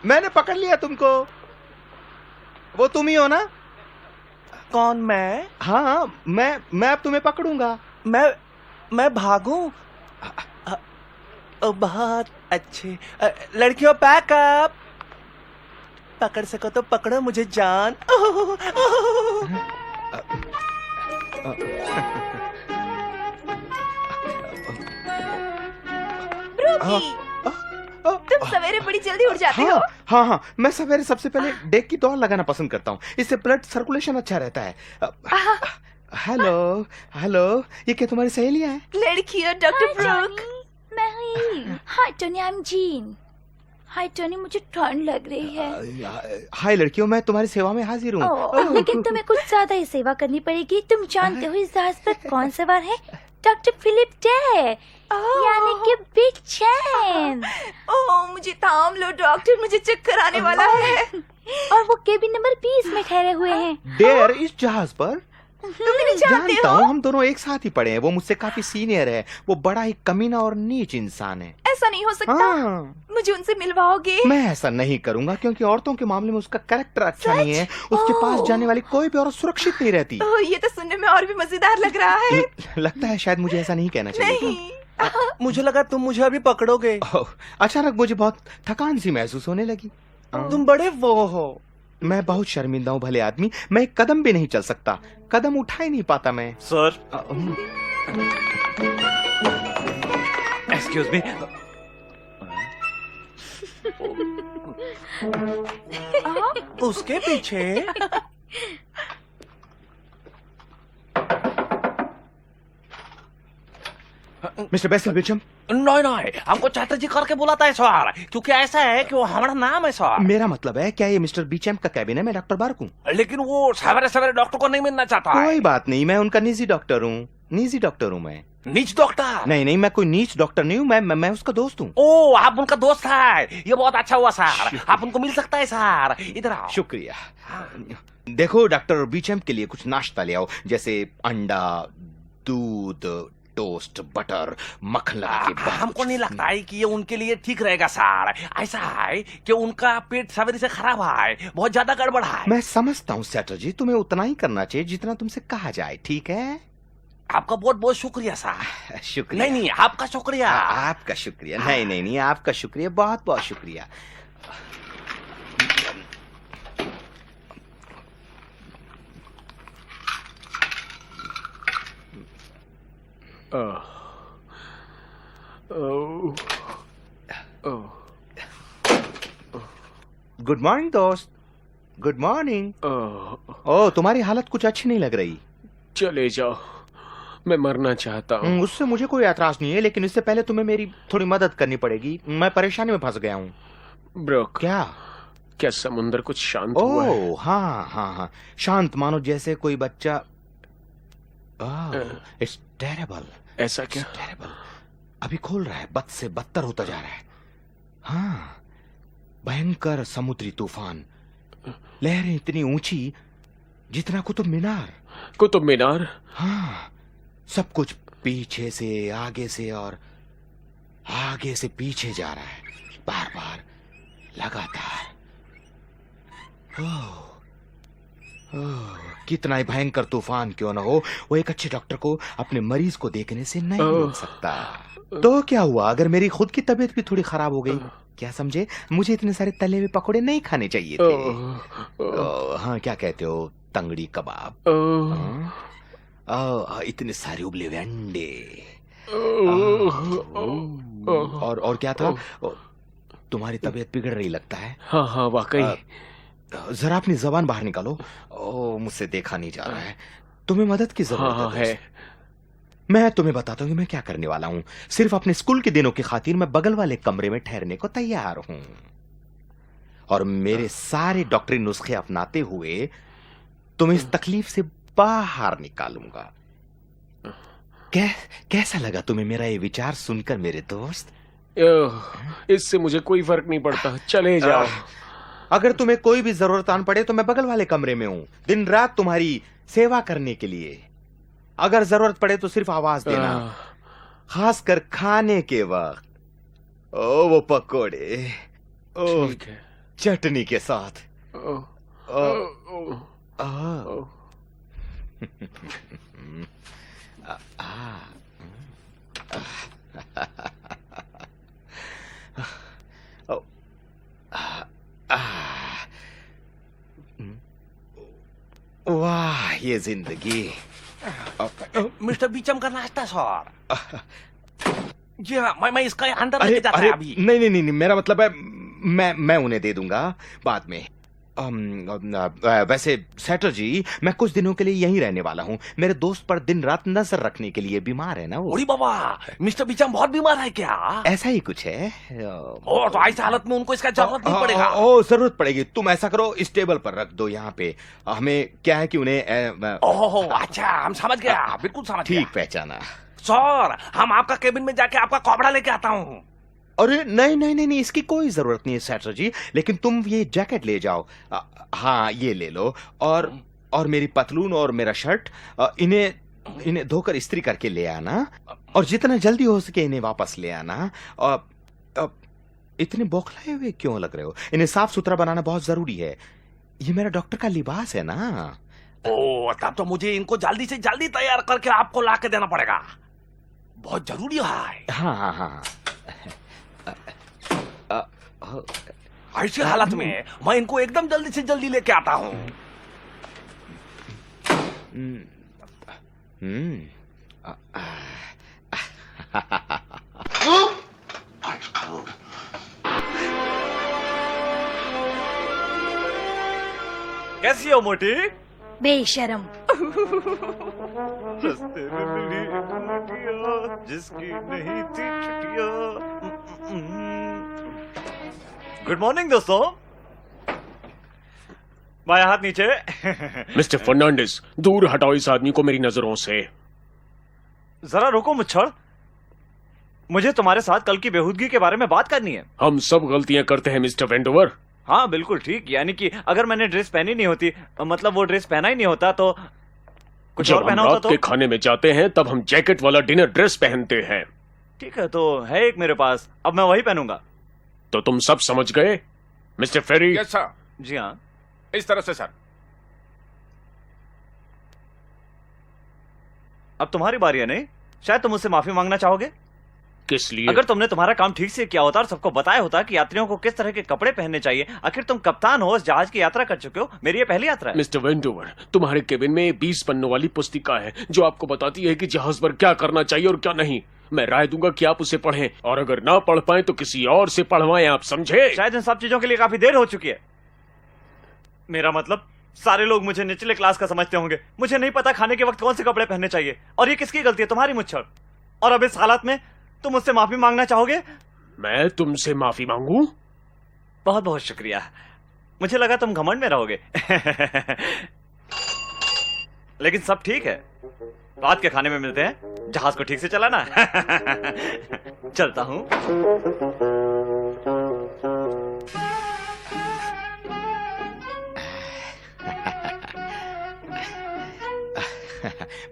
मैंने पकड़ लिया तुमको। वो तुम ही हो ना? कौन, मैं? हाँ, मैं अब तुम्हें पकड़ूंगा। मैं भागूं? बहुत अच्छे। लड़कियों, पैकअप। पकड़ सको तो पकड़ो मुझे जान। ब्रूकी, तुम सवेरे बड़ी जल्दी उठ जाते हो। हाँ, मैं सवेरे सबसे पहले डेक की दौड़ लगाना पसंद करता हूँ। इससे ब्लड सर्कुलेशन अच्छा रहता है। हेलो हेलो, ये क्या तुम्हारी सहेलियां हैं? लड़कियों, डॉक्टर ब्रूक। मैं हुई। Hi Tony, I am Jean. Hi Tony, मुझे ठंड लग रही है। हाय लड़कियों, मैं तुम्हारी सेवा में हाजिर हूँ। लेकिन तुम्हें कुछ ज्यादा ही सेवा करनी पड़ेगी। तुम जानते हो इस जहाज पर कौन सवार है? डॉक्टर फिलिप डे, यानी कि बिग चैन। ओह, मुझे थाम लो डॉक्टर, मुझे चक्कर आने वाला है। और वो केबिन नंबर 20 में ठहरे हुए हैं। डेयर, इस जहाज पर? तुम नहीं जानते जानता हो? हूँ, हम दोनों एक साथ ही पढ़े हैं। वो मुझसे काफी सीनियर है। वो बड़ा ही कमीना और नीच इंसान है। ऐसा नहीं हो सकता। हाँ, मुझे उनसे मिलवाओगे? मैं ऐसा नहीं करूंगा क्योंकि औरतों के मामले में उसका कैरेक्टर अच्छा नहीं है। उसके पास जाने वाली कोई भी औरत सुरक्षित नहीं रहती। ओह, ये तो सुनने में और भी मजेदार लग रहा है। लगता है शायद मुझे ऐसा नहीं कहना चाहिए। नहीं। मुझे लगा तुम मुझे अभी पकड़ोगे। अचानक मुझे बहुत थकान सी महसूस होने लगी। तुम बड़े वो हो। मैं बहुत शर्मिंदा हूँ भले आदमी। मैं एक कदम भी नहीं चल सकता। कदम उठा ही नहीं पाता मैं। Sir, excuse me. उसके पीछे। मिस्टर बेसिल बिचम, नहीं नहीं, हमको चैटर्जी करके बुलाता है सर, क्योंकि ऐसा है कि वो हमारा नाम है सर। मेरा मतलब है क्या ये मिस्टर बीचम का कैबिन है? मैं डॉक्टर बार्क हूँ। लेकिन वो सवेरे सवेरे डॉक्टर को नहीं मिलना चाहता है। कोई बात नहीं, मैं उनका निजी डॉक्टर हूँ। निजी डॉक्टर हूँ मैं। नीच डॉक्टर? नहीं, मैं कोई नीच डॉक्टर नहीं हूँ। मैं उसका दोस्त हूँ। ओ, आप उनका दोस्त है, ये बहुत अच्छा हुआ सर। आप उनको मिल सकता है सर, इधर आओ। शुक्रिया। देखो, डॉक्टर बीचम के लिए कुछ नाश्ता ले आओ, जैसे अंडा, दूध, टोस्ट, बटर, मक्खन लगा के बहुत हमको कुछ। नहीं लगता है कि ये उनके लिए ठीक रहेगा सर। ऐसा है कि उनका पेट सवेरे से खराब है, बहुत ज्यादा गड़बड़ है। मैं समझता हूँ सेठर जी, तुम्हें उतना ही करना चाहिए जितना तुमसे कहा जाए, ठीक है? आपका बहुत बहुत शुक्रिया सर। शुक्रिया। नहीं, आपका शुक्रिया। आपका शुक्रिया। नहीं, आपका शुक्रिया, बहुत बहुत शुक्रिया। गुड मॉर्निंग दोस्त। Good morning. ओह, तुम्हारी हालत कुछ अच्छी नहीं लग रही। चले जाओ, मैं मरना चाहता हूँ। उससे मुझे कोई ऐतराज नहीं है, लेकिन इससे पहले तुम्हें मेरी थोड़ी मदद करनी पड़ेगी। मैं परेशानी में फंस गया हूँ। ब्रोक, क्या समुंदर कुछ शांत हुआ है? ओह हाँ, शांत, मानो जैसे कोई बच्चा। It's terrible. ऐसा क्या? टेरेबल। अभी खोल रहा है, बद से बदतर होता जा रहा है। हाँ, भयंकर समुद्री तूफान, लहरें इतनी ऊंची जितना कुतुब मीनार। कुतुब मीनार। हाँ, सब कुछ पीछे से आगे से और आगे से पीछे जा रहा है, बार बार, लगातार। ओह, ओह, कितना ही भयंकर तूफान क्यों न हो, वो एक अच्छे डॉक्टर को अपने मरीज को देखने से नहीं रोक सकता। तो क्या हुआ अगर मेरी खुद की तबीयत भी थोड़ी खराब हो गई? क्या समझे, मुझे इतने सारे तले हुए पकौड़े नहीं खाने चाहिए थे। हाँ, क्या कहते हो, तंगड़ी कबाब, इतने सारे उबले हुए अंडे, और क्या था? तुम्हारी तबीयत बिगड़ रही लगता है। हाँ हाँ वाकई। जरा अपनी जबान बाहर निकालो। ओ, मुझसे देखा नहीं जा रहा है, तुम्हें मदद की जरूरत हाँ है। है। मैं तुम्हें बताता हूँ कि मैं क्या करने वाला हूँ। सिर्फ अपने स्कूल के दिनों की खातिर मैं बगल वाले कमरे में ठहरने को तैयार हूँ, और मेरे सारे डॉक्टरी नुस्खे अपनाते हुए तुम्हें इस तकलीफ से बाहर निकालूंगा। कैसा लगा तुम्हें मेरा ये विचार सुनकर मेरे दोस्त? इससे मुझे कोई फर्क नहीं पड़ता, चले जाओ। अगर तुम्हें कोई भी जरूरत आन पड़े तो मैं बगल वाले कमरे में हूँ, दिन रात तुम्हारी सेवा करने के लिए। अगर जरूरत पड़े तो सिर्फ आवाज देना, खासकर खाने के वक्त। ओ वो पकोड़े, ओ ठीक है। चटनी के साथ। वाह, ये जिंदगी। मिस्टर बीचम का नाश्ता सर। जी हाँ, मैं इसका अंदर अरे लेके जाता अरे है अभी। नहीं, मेरा मतलब है मैं उन्हें दे दूंगा बाद में। वैसे सेटर जी, मैं कुछ दिनों के लिए यहीं रहने वाला हूँ। मेरे दोस्त पर दिन रात नजर रखने के लिए बीमार है ना वो। ओरी बाबा, मिस्टर बीचम बहुत बीमार है क्या? ऐसा ही कुछ है। ओ, तो ऐसी हालत में उनको इसका जरूरत नहीं पड़ेगा। ओ, जरूरत पड़ेगी। तुम ऐसा करो, इस टेबल पर रख दो यहाँ पे। हमें क्या है कि उन्हें ओहो, अच्छा, हम समझ गया, बिल्कुल समझ गया। ठीक पहचाना। सर, हम आपका केबिन में जाके आपका कपड़ा लेके आता हूँ। अरे नहीं, इसकी कोई जरूरत नहीं है सेटर जी, लेकिन तुम ये जैकेट ले जाओ। हाँ, ये ले लो, और मेरी पतलून और मेरा शर्ट, इन्हें धोकर इस्त्री करके ले आना, और जितना जल्दी हो सके इन्हें वापस ले आना। और इतने बौखलाए हुए क्यों लग रहे हो? इन्हें साफ सुथरा बनाना बहुत जरूरी है, ये मेरा डॉक्टर का लिबास है ना। ओ, तब तो मुझे इनको जल्दी से जल्दी तैयार करके आपको ला के देना पड़ेगा, बहुत जरूरी है। हाँ। ऐसी हालत में मैं इनको एकदम जल्दी से जल्दी लेके आता हूँ। कैसी हो मोटी? बेशरम। रस्ते में मिली एक लड़कियां, जिसकी नहीं थी छुट्टियां। गुड मॉर्निंग दोस्तों, बाया हाथ नीचे। मिस्टर फर्नांडिस, दूर हटाओ इस आदमी को मेरी नजरों से। जरा रुको मुच्छड़, मुझे तुम्हारे साथ कल की बेहूदगी के बारे में बात करनी है। हम सब गलतियां करते हैं मिस्टर वेंडोवर। हाँ बिल्कुल ठीक, यानी कि अगर मैंने ड्रेस पहनी नहीं होती, मतलब वो ड्रेस पहना ही नहीं होता, तो कुछ जब और हम पहना रात होता के तो खाने में जाते हैं तब हम जैकेट वाला डिनर ड्रेस पहनते हैं। ठीक है, तो है एक मेरे पास, अब मैं वही पहनूंगा। तो तुम सब समझ गए मिस्टर फेरी? यस सर, जी हाँ। इस तरह से सर। अब तुम्हारी बारी है, नहीं? शायद तुम मुझसे माफी मांगना चाहोगे। किस लिए? अगर तुमने तुम्हारा काम ठीक से किया होता और सबको बताया होता कि यात्रियों को किस तरह के कपड़े पहनने चाहिए। आखिर तुम कप्तान हो, इस जहाज की यात्रा कर चुके हो, मेरी ये पहली यात्रा है। मिस्टर वेंडोवर, तुम्हारे केबिन में 20 पन्नों वाली पुस्तिका है जो आपको बताती है कि जहाज पर क्या करना चाहिए और क्या नहीं। मैं राय दूंगा कि आप उसे पढ़ें, और अगर ना पढ़ पाए तो किसी और से पढ़वाएं, आप समझे? शायद इन सब चीजों के लिए काफी देर हो चुकी है। मेरा मतलब सारे लोग मुझे निचले क्लास का समझते होंगे। मुझे नहीं पता खाने के वक्त कौन से कपड़े पहनने चाहिए, और ये किसकी गलती है? तुम्हारी मुच्छड़। और अब इस हालत में तुम मुझसे माफी मांगना चाहोगे? मैं तुमसे माफी मांगू? बहुत बहुत शुक्रिया, मुझे लगा तुम घमंड में रहोगे। लेकिन सब ठीक है, रात के खाने में मिलते हैं। जहाज को ठीक से चलाना। चलता हूं।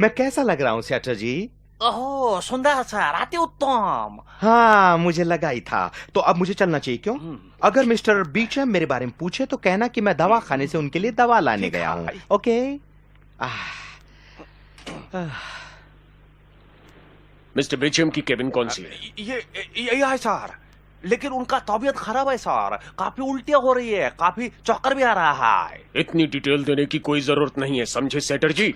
मैं कैसा लग रहा हूँ सेटर जी? ओह सुंदर सर, अति उत्तम। हाँ, मुझे लगा ही था। तो अब मुझे चलना चाहिए क्यों? अगर मिस्टर बीचम मेरे बारे में पूछे तो कहना कि मैं दवा खाने से उनके लिए दवा लाने गया हूँ। ओके? मिस्टर बिचम की केबिन कौन सी है? ये है सर, लेकिन उनका तबीयत खराब है सर, काफी उल्टियां हो रही है, काफी चक्कर भी आ रहा है। इतनी डिटेल देने की कोई जरूरत नहीं है, समझे Setter ji?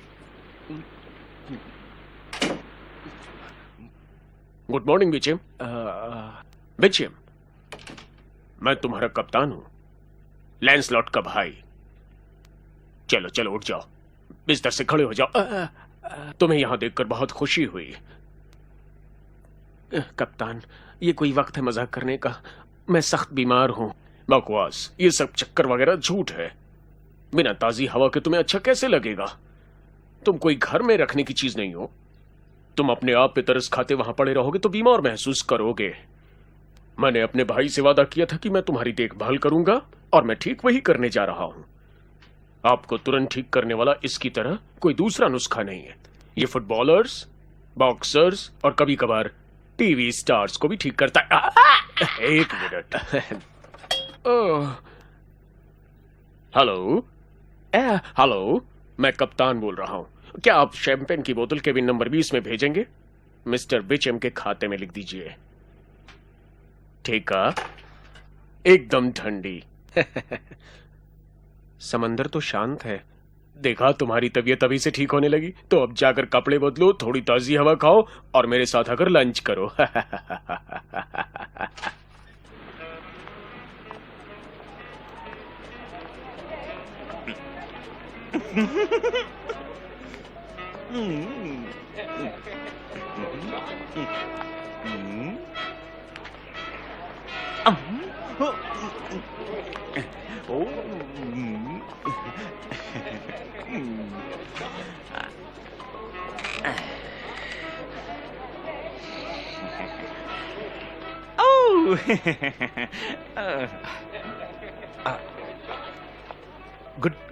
Good morning Beecham. Beecham, मैं तुम्हारा कप्तान हूं, लैंसलॉट का भाई। चलो चलो उठ जाओ, बिस्तर से खड़े हो जाओ। तुम्हें यहां देखकर बहुत खुशी हुई। कप्तान, ये कोई वक्त है मजाक करने का? मैं सख्त बीमार हूं। बकवास, ये सब चक्कर वगैरह झूठ है। बिना ताजी हवा के तुम्हें अच्छा कैसे लगेगा? तुम कोई घर में रखने की चीज नहीं हो। तुम अपने आप पे तरस खाते वहां पड़े रहोगे तो बीमार महसूस करोगे। मैंने अपने भाई से वादा किया था कि मैं तुम्हारी देखभाल करूंगा, और मैं ठीक वही करने जा रहा हूं। आपको तुरंत ठीक करने वाला इसकी तरह कोई दूसरा नुस्खा नहीं है। ये फुटबॉलर्स, बॉक्सर्स और कभी कभार टीवी स्टार्स को भी ठीक करता है। एक मिनट। हेलो हेलो, मैं कप्तान बोल रहा हूं। क्या आप शैंपेन की बोतल केबिन नंबर 20 में भेजेंगे? मिस्टर बिचम के खाते में लिख दीजिए। ठीक है, एकदम ठंडी। समंदर तो शांत है। देखा, तुम्हारी तबीयत अभी से ठीक होने लगी, तो अब जाकर कपड़े बदलो, थोड़ी ताजी हवा खाओ और मेरे साथ आकर लंच करो।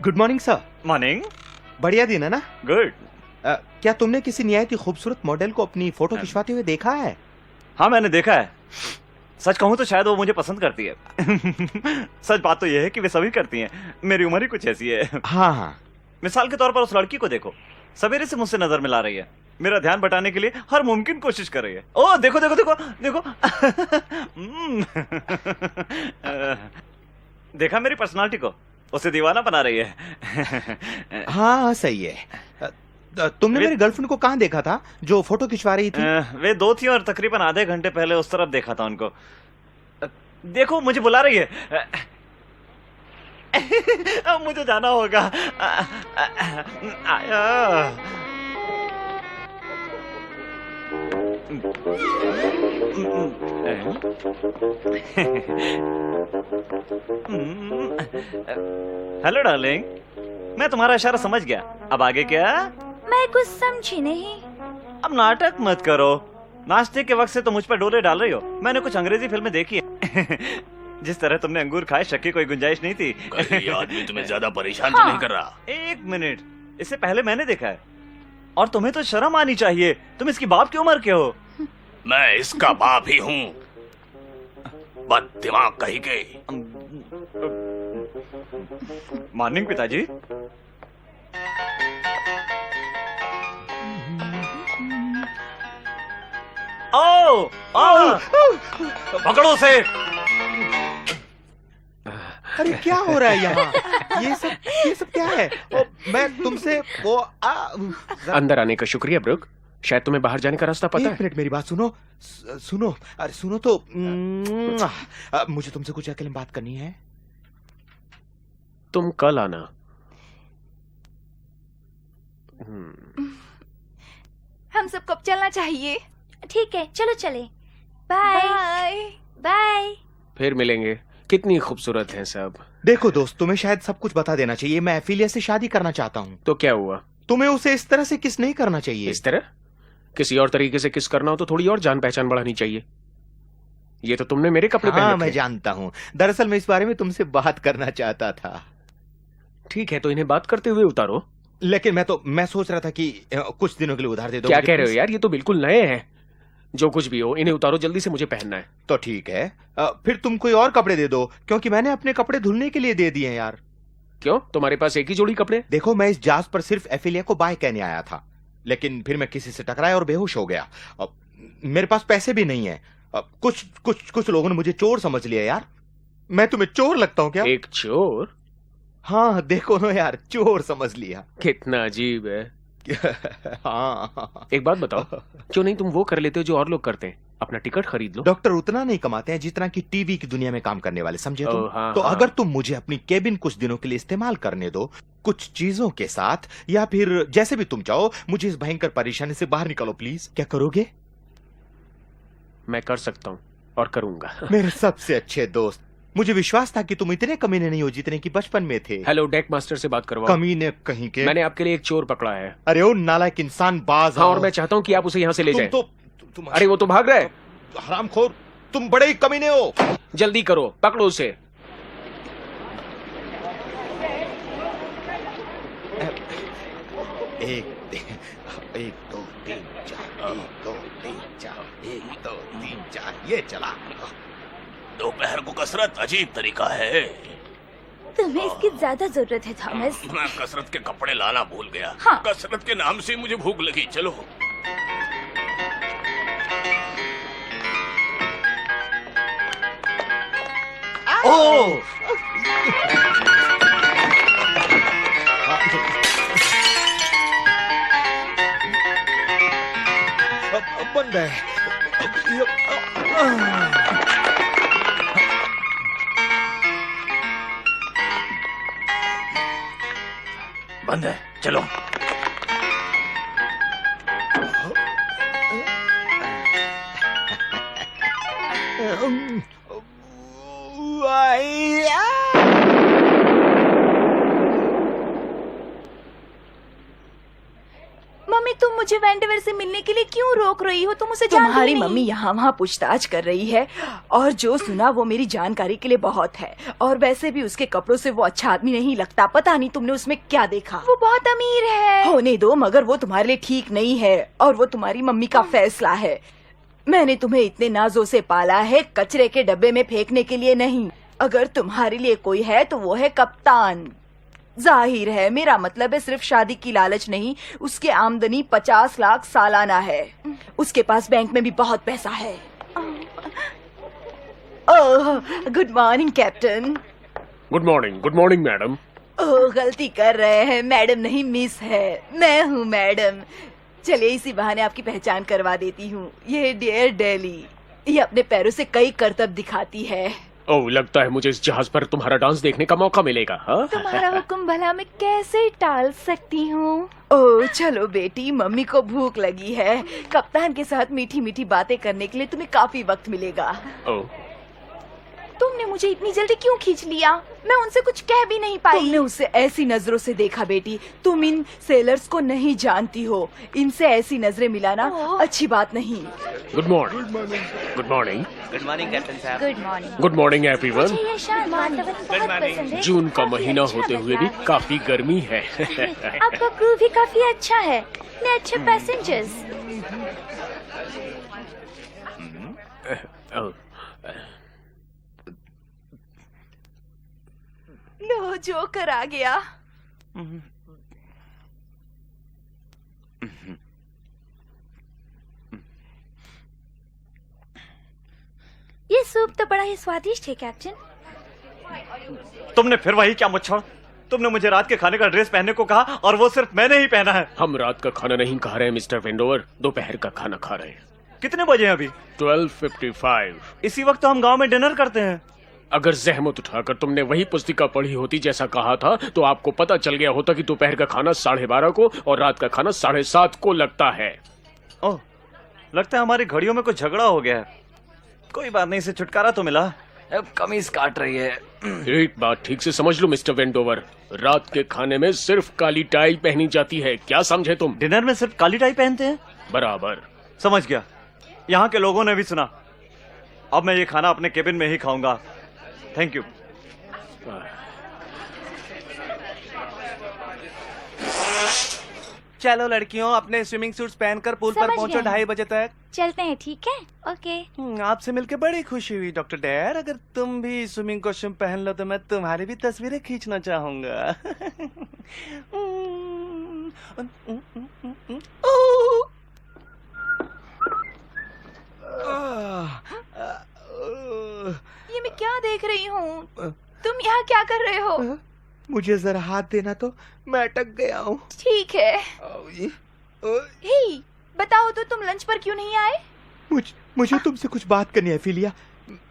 Good morning sir. मॉर्निंग। बढ़िया दिन है ना? गुड। क्या तुमने किसी निहायत ही खूबसूरत मॉडल को अपनी फोटो खिंचवाते हुए देखा है? हाँ, मैंने देखा है। सच कहूं तो शायद वो मुझे पसंद करती है। सच बात तो यह है कि वे सभी करती हैं। मेरी उम्र ही कुछ ऐसी है। हाँ हाँ। मिसाल के तौर पर उस लड़की को देखो, सवेरे से मुझसे नजर मिला रही है, मेरा ध्यान बटाने के लिए हर मुमकिन कोशिश कर रही है। ओ देखो देखो देखो देखो। देखा मेरी पर्सनालिटी को? उसे दीवाना बना रही है। हाँ सही है। तुमने मेरी गर्लफ्रेंड को कहाँ देखा था जो फोटो खिंचवा रही थी? वे दो थी और तकरीबन आधे घंटे पहले उस तरफ देखा था उनको। देखो, मुझे बुला रही है। अब मुझे जाना होगा। हेलो डार्लिंग, मैं तुम्हारा इशारा समझ गया। अब आगे क्या? मैं कुछ समझी नहीं। अब नाटक मत करो। नाश्ते के वक्त से तो मुझ पर डोले डाल रही हो। मैंने कुछ अंग्रेजी फिल्में देखी है। जिस तरह तुमने अंगूर खाए, शक की कोई गुंजाइश नहीं थी। ये आदमी तुम्हें ज्यादा परेशान तो नहीं कर रहा? एक मिनट, इससे पहले मैंने देखा है। और तुम्हें तो शर्म आनी चाहिए। तुम इसकी बाप की उम्र के हो। मैं इसका बाप ही हूँ। बद दिमाग कहीं के। मॉर्निंग पिताजी। आओ आओ, पकड़ो उसे। अरे क्या हो रहा है यहाँ? ये सब क्या है? मैं तुमसे वो अंदर आने का शुक्रिया ब्रुक। शायद तुम्हें बाहर जाने का रास्ता पता है। एक मिनट, मेरी बात सुनो। सुनो, अरे सुनो तो। मुझे तुमसे कुछ अकेले बात करनी है। तुम कल आना। हम सबको अब चलना चाहिए। ठीक है, चलो चले। Bye bye. बाय। फिर मिलेंगे। कितनी खूबसूरत हैं सब। देखो दोस्त, तुम्हें शायद सब कुछ बता देना चाहिए। मैं एफिलिया से शादी करना चाहता हूँ। तो क्या हुआ? तुम्हें उसे इस तरह से किस नहीं करना चाहिए। इस तरह? किसी और तरीके से किस करना हो तो थोड़ी और जान पहचान बढ़ानी चाहिए। ये तो तुमने मेरे कपड़े पहन हाँ, रखे। मैं जानता हूँ। दरअसल मैं इस बारे में तुमसे बात करना चाहता था। ठीक है, तो इन्हें बात करते हुए उतारो। लेकिन मैं सोच रहा था कि कुछ दिनों के लिए उधार दे दो क्या मुझे, कह रहे हो please। यार, ये तो बिल्कुल नए हैं। जो कुछ भी हो, इन्हें उतारो जल्दी से, मुझे पहनना है। तो ठीक है, फिर तुम कोई और कपड़े दे दो, क्योंकि मैंने अपने कपड़े धुलने के लिए दे दिए हैं यार। क्यों, तुम्हारे पास एक ही जोड़ी कपड़े? देखो, मैं इस जहाज पर सिर्फ एफिलिया को बाय कहने आया था, लेकिन फिर मैं किसी से टकराया और बेहोश हो गया। मेरे पास पैसे भी नहीं है। कुछ लोगों ने मुझे चोर समझ लिया यार। मैं तुम्हें चोर लगता हूँ क्या? एक चोर? हाँ, देखो ना यार, चोर समझ लिया। कितना अजीब है। हाँ। एक बात बताओ, क्यों नहीं तुम वो कर लेते हो जो और लोग करते हैं, अपना टिकट खरीद लो। डॉक्टर उतना नहीं कमाते हैं जितना कि टीवी की दुनिया में काम करने वाले, समझे तुम? हाँ, तो हाँ। अगर तुम मुझे अपनी केबिन कुछ दिनों के लिए इस्तेमाल करने दो, कुछ चीजों के साथ, या फिर जैसे भी तुम चाहो, मुझे इस भयंकर परेशानी से बाहर निकालो प्लीज। क्या करोगे? मैं कर सकता हूँ और करूंगा। मेरे सबसे अच्छे दोस्त, मुझे विश्वास था कि तुम इतने कमीने नहीं हो जितने कि बचपन में थे। हेलो, डेक मास्टर से बात करवाओ। कमीने कहीं के। मैंने आपके लिए एक चोर पकड़ा है। अरे ओ नालायक इंसान, बाज हाँ, आओ। और मैं चाहता हूँ कि आप उसे यहाँ से ले जाएं। तुम अरे वो तो भाग रहा है। हरामखोर, तुम बड़े ही कमीने हो। जल्दी करो, पकड़ो उसे। एक दो तीन चार, 1 2 3 4, 1 2 3 4, ये चला। दोपहर को कसरत अजीब तरीका है। तुम्हें इसकी ज्यादा जरूरत है थॉमस। मैं कसरत के कपड़े लाना भूल गया। हाँ। कसरत के नाम से मुझे भूख लगी। चलो। ओह, बंद है। बंद है, चलो। मम्मी, तुम मुझे वेंडेवर से मिलने के लिए क्यों रोक रही हो? तुम उसे जानती तुम्हारी नहीं। मम्मी यहाँ वहाँ पूछताछ कर रही है, और जो सुना वो मेरी जानकारी के लिए बहुत है। और वैसे भी उसके कपड़ों से वो अच्छा आदमी नहीं लगता। पता नहीं तुमने उसमें क्या देखा। वो बहुत अमीर है। होने दो, मगर वो तुम्हारे लिए ठीक नहीं है, और वो तुम्हारी मम्मी का फैसला है। मैंने तुम्हें इतने नाजों से पाला है, कचरे के डब्बे में फेंकने के लिए नहीं। अगर तुम्हारे लिए कोई है तो वो है कप्तान। जाहिर है, मेरा मतलब है सिर्फ शादी की लालच नहीं, उसके आमदनी 50 लाख सालाना है। उसके पास बैंक में भी बहुत पैसा है। Oh, good morning captain. Good morning madam. Oh, गलती कर रहे हैं, मैडम नहीं मिस है। मैं हूँ मैडम। चलिए इसी बहाने आपकी पहचान करवा देती हूँ। ये डियर डेली, ये अपने पैरों से कई करतब दिखाती है। ओह, लगता है मुझे इस जहाज पर तुम्हारा डांस देखने का मौका मिलेगा। हाँ? तुम्हारा हुक्म भला मैं कैसे टाल सकती हूँ? ओह चलो बेटी, मम्मी को भूख लगी है। कप्तान के साथ मीठी मीठी बातें करने के लिए तुम्हें काफी वक्त मिलेगा। ओह, तुमने मुझे इतनी जल्दी क्यों खींच लिया? मैं उनसे कुछ कह भी नहीं पाई। तुमने उसे ऐसी नजरों से देखा बेटी, तुम इन सेलर्स को नहीं जानती हो। इनसे ऐसी नजरें मिलाना अच्छी बात नहीं। Good morning. Good morning captain साहब। Good morning. Good morning everyone. मुझे ये शांत वातावरण बहुत पसंद है। जून का काफी महीना अच्छा होते लग हुए भी रहा है। काफी गर्मी है। आपका क्रू भी काफी अच्छा है, इतने अच्छे पैसेंजर्स। ओह, लो, जोकर आ गया। ये सूप तो बड़ा ही स्वादिष्ट है कैप्टन। तुमने फिर वही क्या मुच्छड़? तुमने मुझे रात के खाने का ड्रेस पहनने को कहा और वो सिर्फ मैंने ही पहना है। हम रात का खाना नहीं खा रहे हैं मिस्टर वेंडोवर, दोपहर का खाना खा रहे हैं। कितने बजे हैं अभी? 12:55। इसी वक्त तो हम गांव में डिनर करते हैं। अगर जहमत उठाकर तुमने वही पुस्तिका पढ़ी होती जैसा कहा था, तो आपको पता चल गया होता कि दोपहर का खाना 12:30 को और रात का खाना 7:30 को लगता है। ओह, लगता है हमारी घड़ियों में कुछ झगड़ा हो गया है। कोई बात नहीं, इसे छुटकारा तो मिला। अब कमीज काट रही है। एक बात ठीक से समझ लो मिस्टर वेंडोवर, रात के खाने में सिर्फ काली टाई पहनी जाती है, क्या समझे तुम? डिनर में सिर्फ काली टाई पहनते हैं? बराबर। समझ गया। यहाँ के लोगों ने भी सुना। अब मैं ये खाना अपने केबिन में ही खाऊंगा। Thank you. चलो लड़कियों, अपने स्विमिंग सूट्स पहनकर पूल पर समझ पहुंचो गए। 2:30 बजे तक। चलते हैं, ठीक है? ओके। आपसे मिलकर बड़ी खुशी हुई डॉक्टर डेयर। अगर तुम भी स्विमिंग कॉस्ट्यूम पहन लो तो मैं तुम्हारी भी तस्वीरें खींचना चाहूंगा। ये मैं क्या देख रही हूँ? तुम यहाँ क्या कर रहे हो? मुझे जरा हाथ देना तो, मैं अटक गया हूँ। ठीक है। हे, बताओ तो तुम लंच पर क्यों नहीं आए? मुझे तुमसे कुछ बात करनी है फिलिया।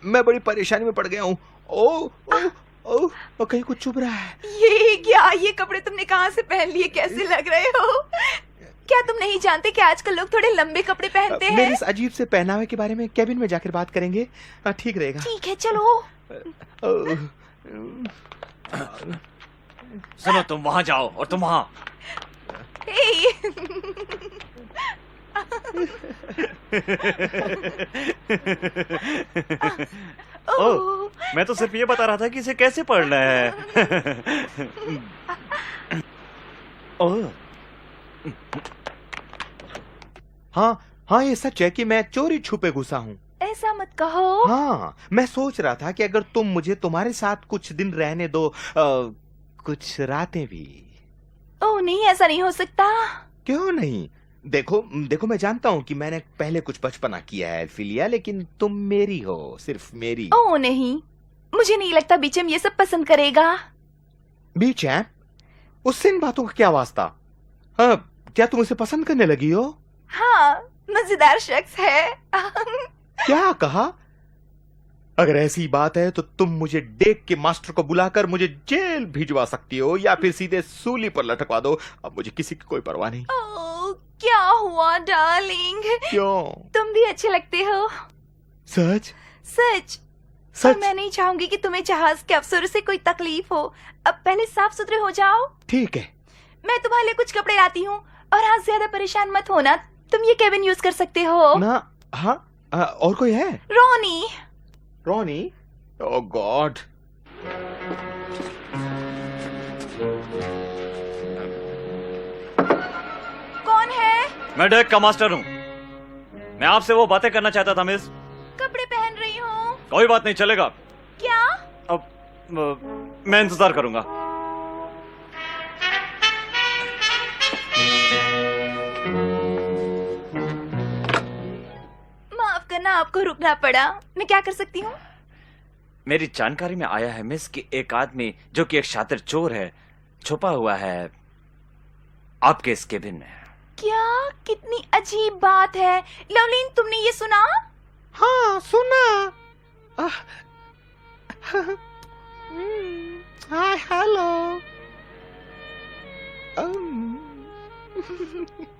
मैं बड़ी परेशानी में पड़ गया हूँ। ओ, कहीं कुछ चुभ रहा है। ये क्या? ये कपड़े तुमने कहाँ से पहन लिए? कैसे लग रहे हो? क्या तुम नहीं जानते कि आजकल लोग थोड़े लंबे कपड़े पहनते हैं? मेरे इस अजीब से पहनावे के बारे में केबिन में जाकर बात करेंगे। ठीक रहेगा। ठीक है, चलो। सुनो, तुम वहां जाओ और तुम वहां। हे। ओह, मैं तो सिर्फ ये बता रहा था कि इसे कैसे पढ़ना है। ओह, हाँ, ये सच है कि मैं चोरी छुपे घुसा हूँ। ऐसा मत कहो। हाँ, मैं सोच रहा था कि अगर तुम मुझे तुम्हारे साथ कुछ दिन रहने दो, कुछ रातें भी। ओह नहीं, ऐसा नहीं हो सकता। क्यों नहीं? देखो मैं जानता हूँ कि मैंने पहले कुछ बचपना किया है फिलिया, लेकिन तुम मेरी हो, सिर्फ मेरी। ओह नहीं, मुझे नहीं लगता बीचम ये सब पसंद करेगा। बीचम? उससे इन बातों का क्या वास्ता? क्या तुम उसे पसंद करने लगी हो? हाँ, मजेदार शख्स है। क्या कहा? अगर ऐसी बात है तो तुम मुझे डेक के मास्टर को बुलाकर मुझे जेल भिजवा सकती हो, या फिर सीधे सूली पर लटकवा दो। अब मुझे किसी की कोई परवाह नहीं। ओह, क्या हुआ डार्लिंग? क्यों? तुम भी अच्छे लगते हो। सच? सच। सच? और मैं नहीं चाहूंगी कि तुम्हें जहाज के अफसरों से कोई तकलीफ हो। अब पहले साफ सुथरे हो जाओ। ठीक है। मैं तुम्हारे लिए कुछ कपड़े लाती हूँ, और हाँ, ज्यादा परेशान मत होना। तुम ये केबिन यूज कर सकते हो ना। हाँ, और कोई है? रोनी। रोनी? ओह गॉड। कौन है? मैं डेक का मास्टर हूँ। मैं आपसे वो बातें करना चाहता था मिस। कपड़े पहन रही हूँ। कोई बात नहीं, चलेगा। क्या? अब मैं इंतजार करूंगा। माफ करना, आपको रुकना पड़ा। मैं क्या कर सकती हूँ? मेरी जानकारी में आया है मिस कि एक आदमी जो कि एक शातिर चोर है, छुपा हुआ है आपके इस केबिन में। क्या? कितनी अजीब बात है। लवलीन, तुमने ये सुना? हाँ, सुना। हाय, हेलो।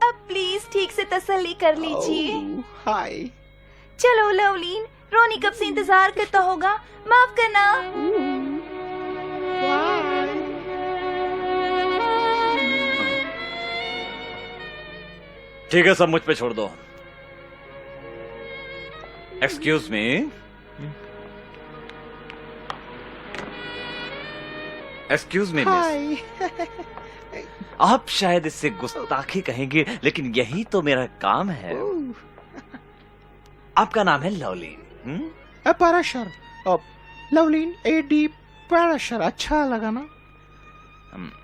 अब प्लीज ठीक से तसल्ली कर लीजिए। हाय। चलो लवलीन, रोनी कब से इंतजार करता होगा। माफ करना। ठीक है, सब मुझ पे छोड़ दो। Excuse me. Excuse me miss. आप शायद इससे गुस्ताखी कहेंगे, लेकिन यही तो मेरा काम है। आपका नाम है लवलीन। पाराशर। लवलीन एडी पाराशर। अच्छा लगा ना?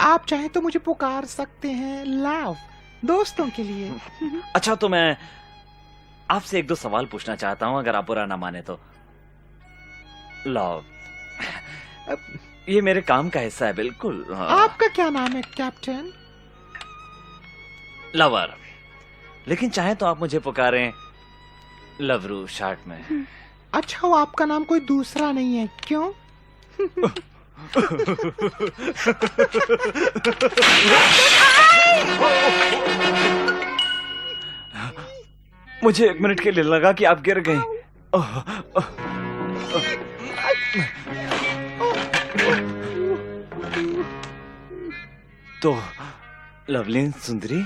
आप चाहे तो मुझे पुकार सकते हैं लव, दोस्तों के लिए। अच्छा, तो मैं आपसे एक दो सवाल पूछना चाहता हूं, अगर आप बुरा ना माने तो। लव, ये मेरे काम का हिस्सा है, बिल्कुल। आपका क्या नाम है कैप्टन? लवर। लेकिन चाहे तो आप मुझे पुकारें लवरू शॉर्ट में। अच्छा, वो आपका नाम कोई दूसरा नहीं है, क्यों? मुझे 1 मिनट के लिए लगा कि आप गिर गए। तो लवलीन सुंदरी,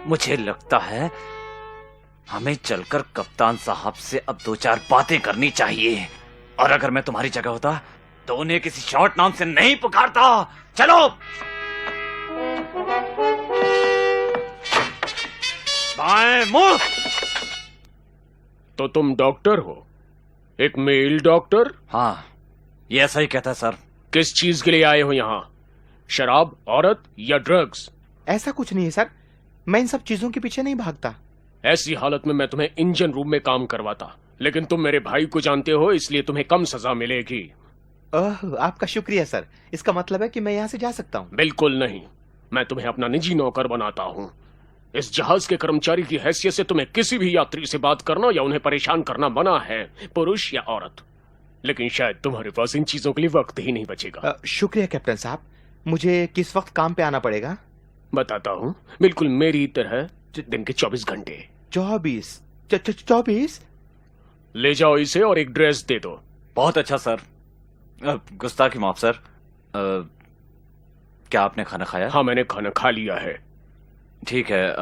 मुझे लगता है हमें चलकर कप्तान साहब से अब 2-4 बातें करनी चाहिए। और अगर मैं तुम्हारी जगह होता तो उन्हें किसी शॉर्ट नाम से नहीं पुकारता। चलो। दाएं मुड़। तो तुम डॉक्टर हो, एक मेल डॉक्टर? हाँ, ये ऐसा ही कहता है सर। किस चीज के लिए आए हो यहाँ? शराब, औरत या ड्रग्स? ऐसा कुछ नहीं है सर, मैं इन सब चीजों के पीछे नहीं भागता। ऐसी हालत में मैं तुम्हें इंजन रूम में काम करवाता, लेकिन तुम मेरे भाई को जानते हो, इसलिए तुम्हें कम सजा मिलेगी। आपका शुक्रिया सर, इसका मतलब है कि मैं यहाँ से जा सकता हूँ? बिल्कुल नहीं, मैं तुम्हें अपना निजी नौकर बनाता हूँ। इस जहाज के कर्मचारी की हैसियत से तुम्हें किसी भी यात्री से बात करना या उन्हें परेशान करना मना है, पुरुष या औरत। लेकिन शायद तुम्हारे पास इन चीजों के लिए वक्त ही नहीं बचेगा। शुक्रिया कैप्टन साहब, मुझे किस वक्त काम पे आना पड़ेगा? बताता हूँ, बिल्कुल मेरी तरह दिन के 24 घंटे। 24? ले जाओ इसे और एक ड्रेस दे दो। बहुत अच्छा सर। गुस्ताखी माफ सर। क्या आपने खाना खाया? हाँ, मैंने खाना खा लिया है। ठीक है,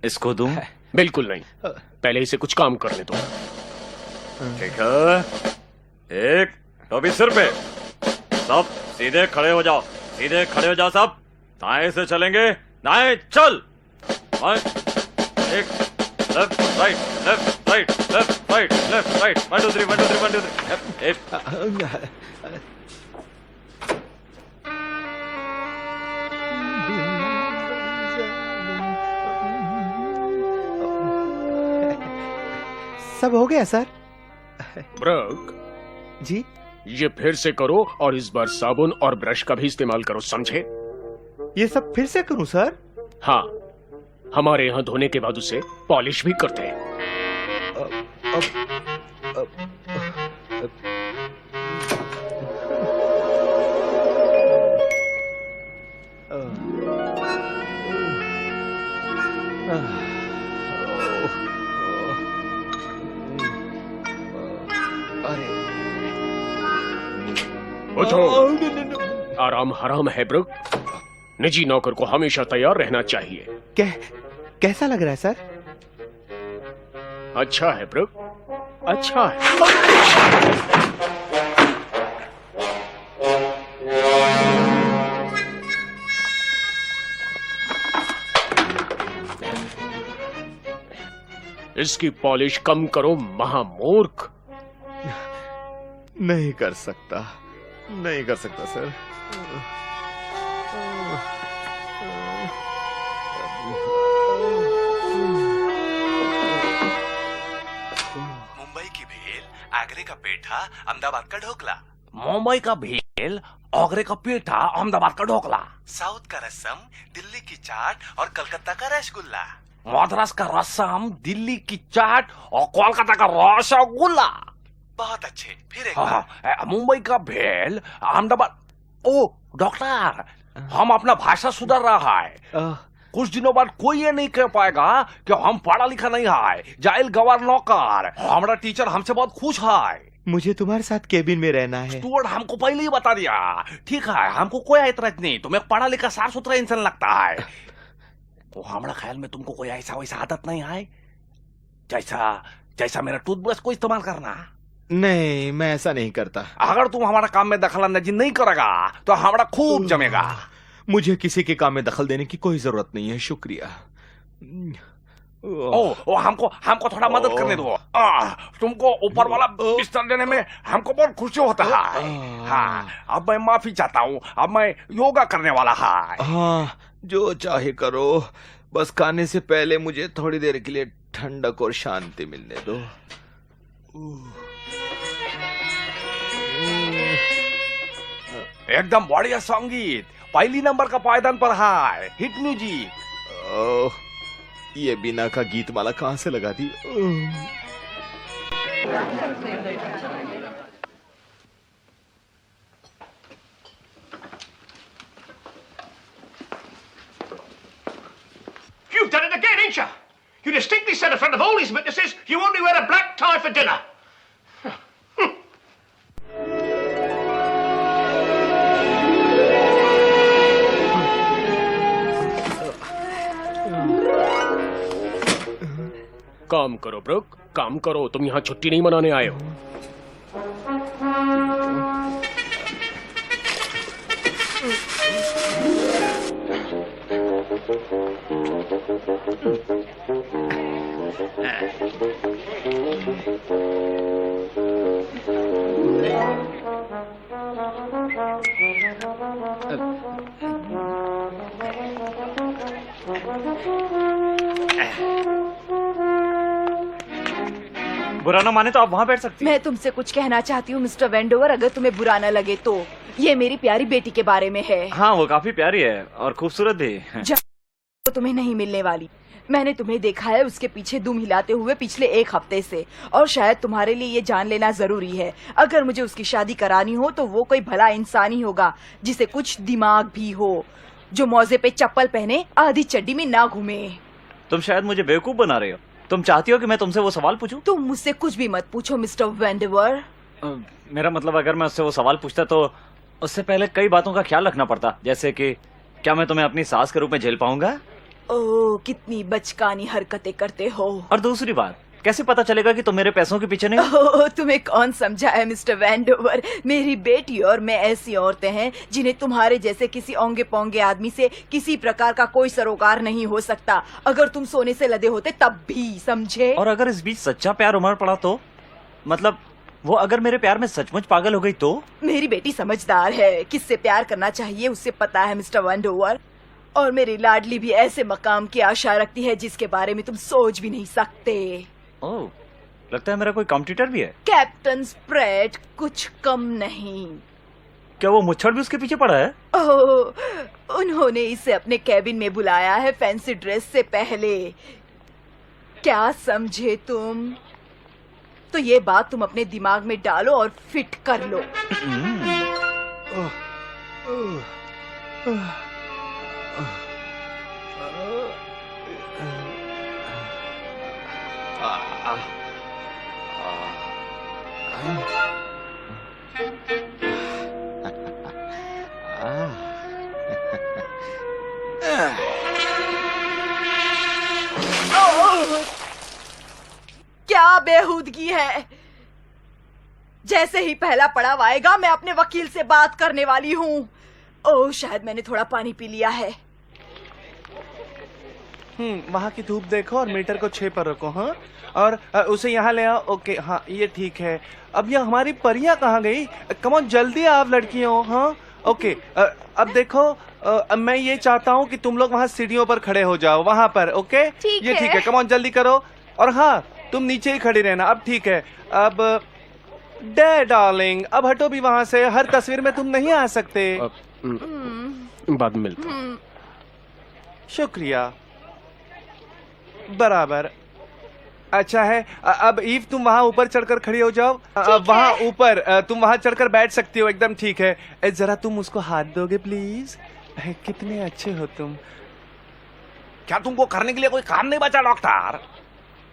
इसको दूं? बिल्कुल नहीं, पहले इसे कुछ काम करने दो। ठीक है, एक टोपी सिर पे। सब सीधे खड़े हो जाओ, सीधे खड़े हो जाओ सब। दाएं से चलेंगे, दाएं चल। एक left right, left right, left right, left right. 1 2 3 1 2 3 1 2 3। सब हो गया सर? ब्रक जी? ये फिर से करो और इस बार साबुन और ब्रश का भी इस्तेमाल करो, समझे? ये सब फिर से करूं सर? हाँ, हमारे यहाँ धोने के बाद उसे पॉलिश भी करते हैं। उठो, आराम हराम है ब्रुक। निजी नौकर को हमेशा तैयार रहना चाहिए। कैसा लग रहा है सर? अच्छा है ब्रुक, अच्छा है। इसकी पॉलिश कम करो, महामूर्ख। नहीं कर सकता, नहीं कर सकता सर। मुंबई की भेल, आगरे का पेठा, अहमदाबाद का ढोकला। मुंबई का भेल, आगरे का पेठा, अहमदाबाद का ढोकला। साउथ का रसम, दिल्ली की चाट और कलकत्ता का रसगुल्ला। मद्रास का रसम, दिल्ली की चाट और कोलकाता का रसगुल्ला। बहुत अच्छे, फिर एक बार। मुंबई का भेल, अहमदाबाद। ओ डॉक्टर, हम अपना भाषा सुधार रहा है। कुछ दिनों बाद कोई ये नहीं कह पाएगा कि हम पढ़ा लिखा नहीं है, जाहिल गवार नौकर। हमारा टीचर हमसे बहुत खुश है। मुझे तुम्हारे साथ केबिन में रहना है। स्टूअर्ड हमको पहले ही बता दिया। ठीक है, हमको कोई एतराज नहीं, तुम्हें पढ़ा लिखा साफ सुथरा इंसान लगता है। तो हमारा ख्याल में तुमको कोई ऐसा वैसा आदत नहीं है जैसा मेरा टूथब्रश को इस्तेमाल करना। नहीं, मैं ऐसा नहीं करता। अगर तुम हमारा काम में दखल अंदाजी नहीं करेगा तो हमारा खूब जमेगा। मुझे किसी के काम में दखल देने की कोई जरूरत नहीं है, शुक्रिया। हमको थोड़ा मदद करने दो। तुमको ऊपर वाला बिस्तर देने में हमको बहुत खुशी होता है। हाँ, अब मैं माफी चाहता हूँ, अब मैं योगा करने वाला है। हाँ, जो चाहे करो, बस खाने से पहले मुझे थोड़ी देर के लिए ठंडक और शांति मिलने दो। एकदम बढ़िया संगीत, पहली नंबर का पायदान पर है। Hit music. ये बिना का गीत माला कहां से लगा दी? You've done it again, ain't you? You distinctly said in front of all these witnesses you only wear a black tie for dinner. काम करो ब्रुक, काम करो। तुम यहाँ छुट्टी नहीं मनाने आए हो। बुरा ना माने तो आप वहाँ बैठ सकती हैं। मैं तुमसे कुछ कहना चाहती हूँ मिस्टर वेंडोवर, अगर तुम्हें बुरा न लगे तो। ये मेरी प्यारी बेटी के बारे में है। हाँ, वो काफी प्यारी है और खूबसूरत भी। तो तुम्हें नहीं मिलने वाली। मैंने तुम्हें देखा है उसके पीछे दुम हिलाते हुए पिछले 1 हफ्ते से, और शायद तुम्हारे लिए ये जान लेना जरूरी है। अगर मुझे उसकी शादी करानी हो तो वो कोई भला इंसान ही होगा जिसे कुछ दिमाग भी हो, जो मौजे पे चप्पल पहने आधी चड्डी में ना घूमे। तुम शायद मुझे बेवकूफ बना रहे हो। तुम चाहती हो कि मैं तुमसे वो सवाल पूछूं? तुम मुझसे कुछ भी मत पूछो मिस्टर वेंडोवर। मेरा मतलब, अगर मैं उससे वो सवाल पूछता तो उससे पहले कई बातों का ख्याल रखना पड़ता, जैसे कि क्या मैं तुम्हें अपनी सास के रूप में झेल पाऊंगा? ओह, कितनी बचकानी हरकतें करते हो। और दूसरी बात, कैसे पता चलेगा कि तुम मेरे पैसों के पीछे नहीं हो? ओह, तुम्हें कौन समझाया मिस्टर वेंडोवर? मेरी बेटी और मैं ऐसी औरतें हैं जिन्हें तुम्हारे जैसे किसी ओंगे पोंगे आदमी से किसी प्रकार का कोई सरोकार नहीं हो सकता। अगर तुम सोने से लदे होते तब भी, समझे? और अगर इस बीच सच्चा प्यार उमड़ पड़ा तो? मतलब वो अगर मेरे प्यार में सचमुच पागल हो गई तो? मेरी बेटी समझदार है, किससे प्यार करना चाहिए उसे पता है मिस्टर वेंडोवर। और मेरी लाडली भी ऐसे मकाम की आशा रखती है जिसके बारे में तुम सोच भी नहीं सकते। ओह, लगता है मेरा कोई कॉम्पिटिटर भी है। कैप्टन स्प्रेड कुछ कम नहीं। क्या वो मुच्छड़ भी उसके पीछे पड़ा है? ओह, उन्होंने इसे अपने कैबिन में बुलाया है फैंसी ड्रेस से पहले। क्या समझे तुम? तो ये बात तुम अपने दिमाग में डालो और फिट कर लो। क्या बेहूदगी है। जैसे ही पहला पड़ाव आएगा मैं अपने वकील से बात करने वाली हूँ। ओह, शायद मैंने थोड़ा पानी पी लिया है। वहाँ की धूप देखो और मीटर को 6 पर रखो। हाँ, और उसे यहाँ ले आओ। ओके, हाँ ये ठीक है। अब ये हमारी परियां कहाँ गई? कम ऑन, जल्दी आप लड़कियों। हाँ ओके, अब देखो, अब मैं ये चाहता हूँ कि तुम लोग वहाँ सीढ़ियों पर खड़े हो जाओ, वहाँ पर। ओके, ये ठीक है। कम ऑन, जल्दी करो। और हाँ, तुम नीचे ही खड़ी रहना। अब ठीक है। अब डार्लिंग, अब हटो भी वहाँ से। हर तस्वीर में तुम नहीं आ सकते। बाद में मिलते हैं। शुक्रिया। बराबर। अच्छा है। अब ईव तुम वहाँ ऊपर चढ़कर खड़ी हो जाओ। वहाँ ऊपर तुम वहाँ चढ़कर बैठ सकती हो। एकदम ठीक है। जरा तुम उसको हाथ दोगे प्लीज? कितने अच्छे हो तुम। क्या तुमको करने के लिए कोई काम नहीं बचा डॉक्टर?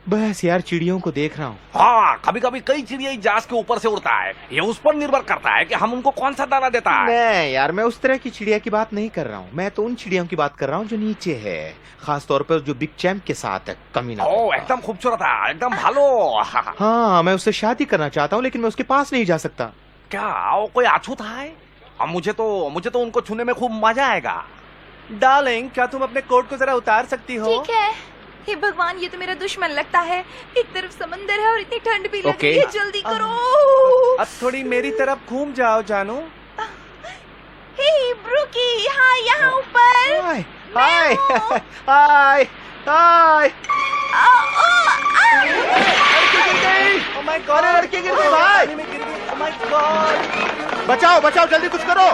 बस यार, चिड़ियों को देख रहा हूँ। हाँ, कभी कभी कई चिड़िया जहाज के ऊपर से उड़ता है। ये उस पर निर्भर करता है कि हम उनको कौन सा दाना देता है। नहीं यार, मैं उस तरह की चिड़िया की बात नहीं कर रहा हूँ। मैं तो उन चिड़ियों की बात कर रहा हूँ जो नीचे है, खास तौर पर जो बिग चैम्प के साथ है। कमीना। ओह, एकदम खूबसूरत है, एकदम भालो। हाँ, मैं उससे शादी करना चाहता हूँ, लेकिन मैं उसके पास नहीं जा सकता। क्या वो कोई अछूत है? अब मुझे तो उनको छूने में खूब मजा आएगा। डार्लिंग, क्या तुम अपने कोट को जरा उतार सकती हो? ठीक है। हे भगवान, ये तो मेरा दुश्मन लगता है। एक तरफ समंदर है और इतनी ठंड भी लग रही है। जल्दी करो। अब थोड़ी मेरी तरफ घूम जाओ जानू। हे ब्रूकी, हाँ यहाँ ऊपर। हाय हाय हाय हाय। ओह माय गॉड, लड़की गिर गई भाई। ओह माय गॉड, बचाओ बचाओ, जल्दी कुछ करो।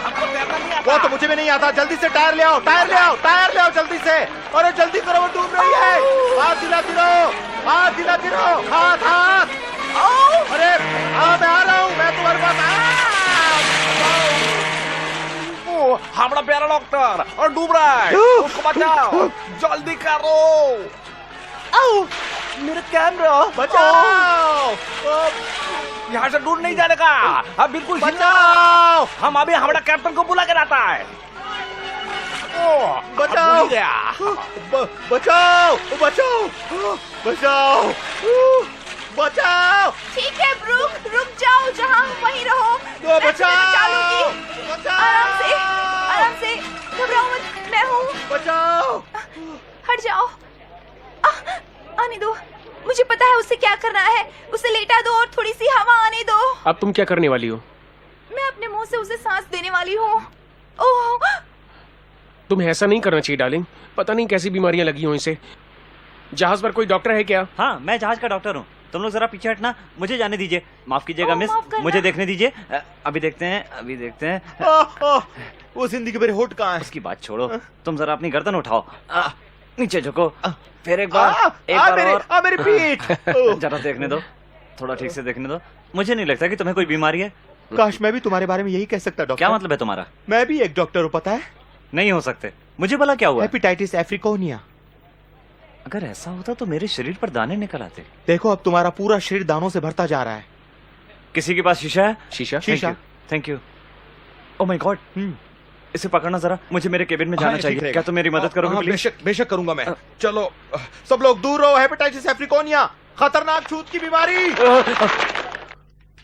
वो तो मुझे भी नहीं आता। जल्दी से टायर ले आओ, टायर ले आओ, टायर ले आओ जल्दी से। अरे जल्दी करो, वो डूब रही है। हाथ दिलाती रहो, हाथ दिलाती रहो। हाथ हाथ। अरे हाँ, मैं आ रहा हूँ, मैं तुम्हारे पास। हमारा प्यारा डॉक्टर और डूब रहा है, उसको बचाओ, जल्दी करो। मेरा कैमरा बचाओ। यहाँ से दूर नहीं जाने का। अब बिल्कुल बचाओ। हम अभी हमारा कैप्टन को बुला के लाता है। बचाओ बचाओ बचाओ बचाओ बचाओ। ठीक है ब्रूक, रुक जाओ, जहाँ हो वहीं रहो। बचाओ। आराम से, आराम से, घबराओ मत, मैं हूँ। बचाओ। हट जाओ। आने दो, मुझे पता है उसे क्या करना है। उसे लेटा दो और थोड़ी सी हवा आने दो। अब तुम क्या करने वाली हो? मैं अपने मुंह से उसे सांस देने वाली हूँ। ओह, तुम्हें ऐसा नहीं करना चाहिए डार्लिंग। पता नहीं कैसी बीमारियां लगी हो इसे। जहाज पर कोई डॉक्टर है क्या? हाँ, मैं जहाज का डॉक्टर हूँ। तुम लोग जरा पीछे हटना, मुझे जाने दीजिए। माफ कीजिएगा मिस, माफ करना। मुझे देखने दीजिए। अभी देखते हैं। वो जिंदगी मेरे होठ कहाँ है? उसकी बात छोड़ो, तुम जरा अपनी गर्दन उठाओ। नीचे झुको, फिर एक बार और। मेरी पीठ। जरा देखने दो, थोड़ा ठीक से देखने दो। मुझे नहीं लगता कि तुम्हें कोई बीमारी है। काश मैं भी तुम्हारे बारे में यही कह सकता डॉक्टर। क्या मतलब है तुम्हारा? मैं भी एक डॉक्टर हूँ, पता है? नहीं हो सकते। मुझे भला क्या हुआ? हेपेटाइटिस एफ्रिकोनिया। अगर ऐसा होता तो मेरे शरीर पर दाने निकल आते। देखो अब तुम्हारा पूरा शरीर दानों से भरता जा रहा है। किसी के पास शीशा है? शीशा। Thank you. Oh my God, इसे पकड़ना जरा, मुझे मेरे केबिन में जाना ठीक चाहिए। रहेगा। क्या तुम मेरी मदद करोगे प्लीज? बेशक करूंगा मैं। चलो सब लोग दूर रहो। हेपेटाइटिस एफ्रिकोनिया खतरनाक छूत की बीमारी।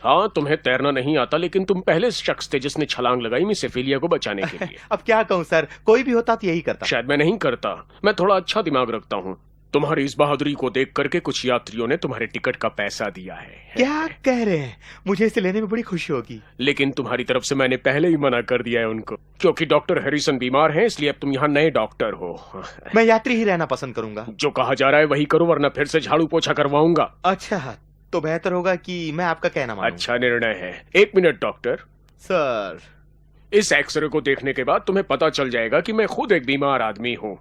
हाँ, तुम्हें तैरना नहीं आता, लेकिन तुम पहले शख्स थे जिसने छलांग लगाई मिस सेफेलिया को बचाने के लिए। अब क्या कहूँ सर, कोई भी होता तो यही करता। शायद मैं नहीं करता। मैं थोड़ा अच्छा दिमाग रखता हूँ। तुम्हारी इस बहादुरी को देख करके कुछ यात्रियों ने तुम्हारे टिकट का पैसा दिया है। क्या कह रहे हैं? मुझे इसे लेने में बड़ी खुशी होगी। लेकिन तुम्हारी तरफ से मैंने पहले ही मना कर दिया है उनको, क्योंकि डॉक्टर हैरिसन बीमार हैं, इसलिए अब तुम यहाँ नए डॉक्टर हो। मैं यात्री ही रहना पसंद करूंगा। जो कहा जा रहा है वही करो, वरना फिर से झाड़ू पोछा करवाऊंगा। अच्छा, तो बेहतर होगा कि मैं आपका कहना मानूं। अच्छा निर्णय है। 1 मिनट डॉक्टर। सर, इस एक्सरे को देखने के बाद तुम्हें पता चल जाएगा कि मैं खुद एक बीमार आदमी हूँ।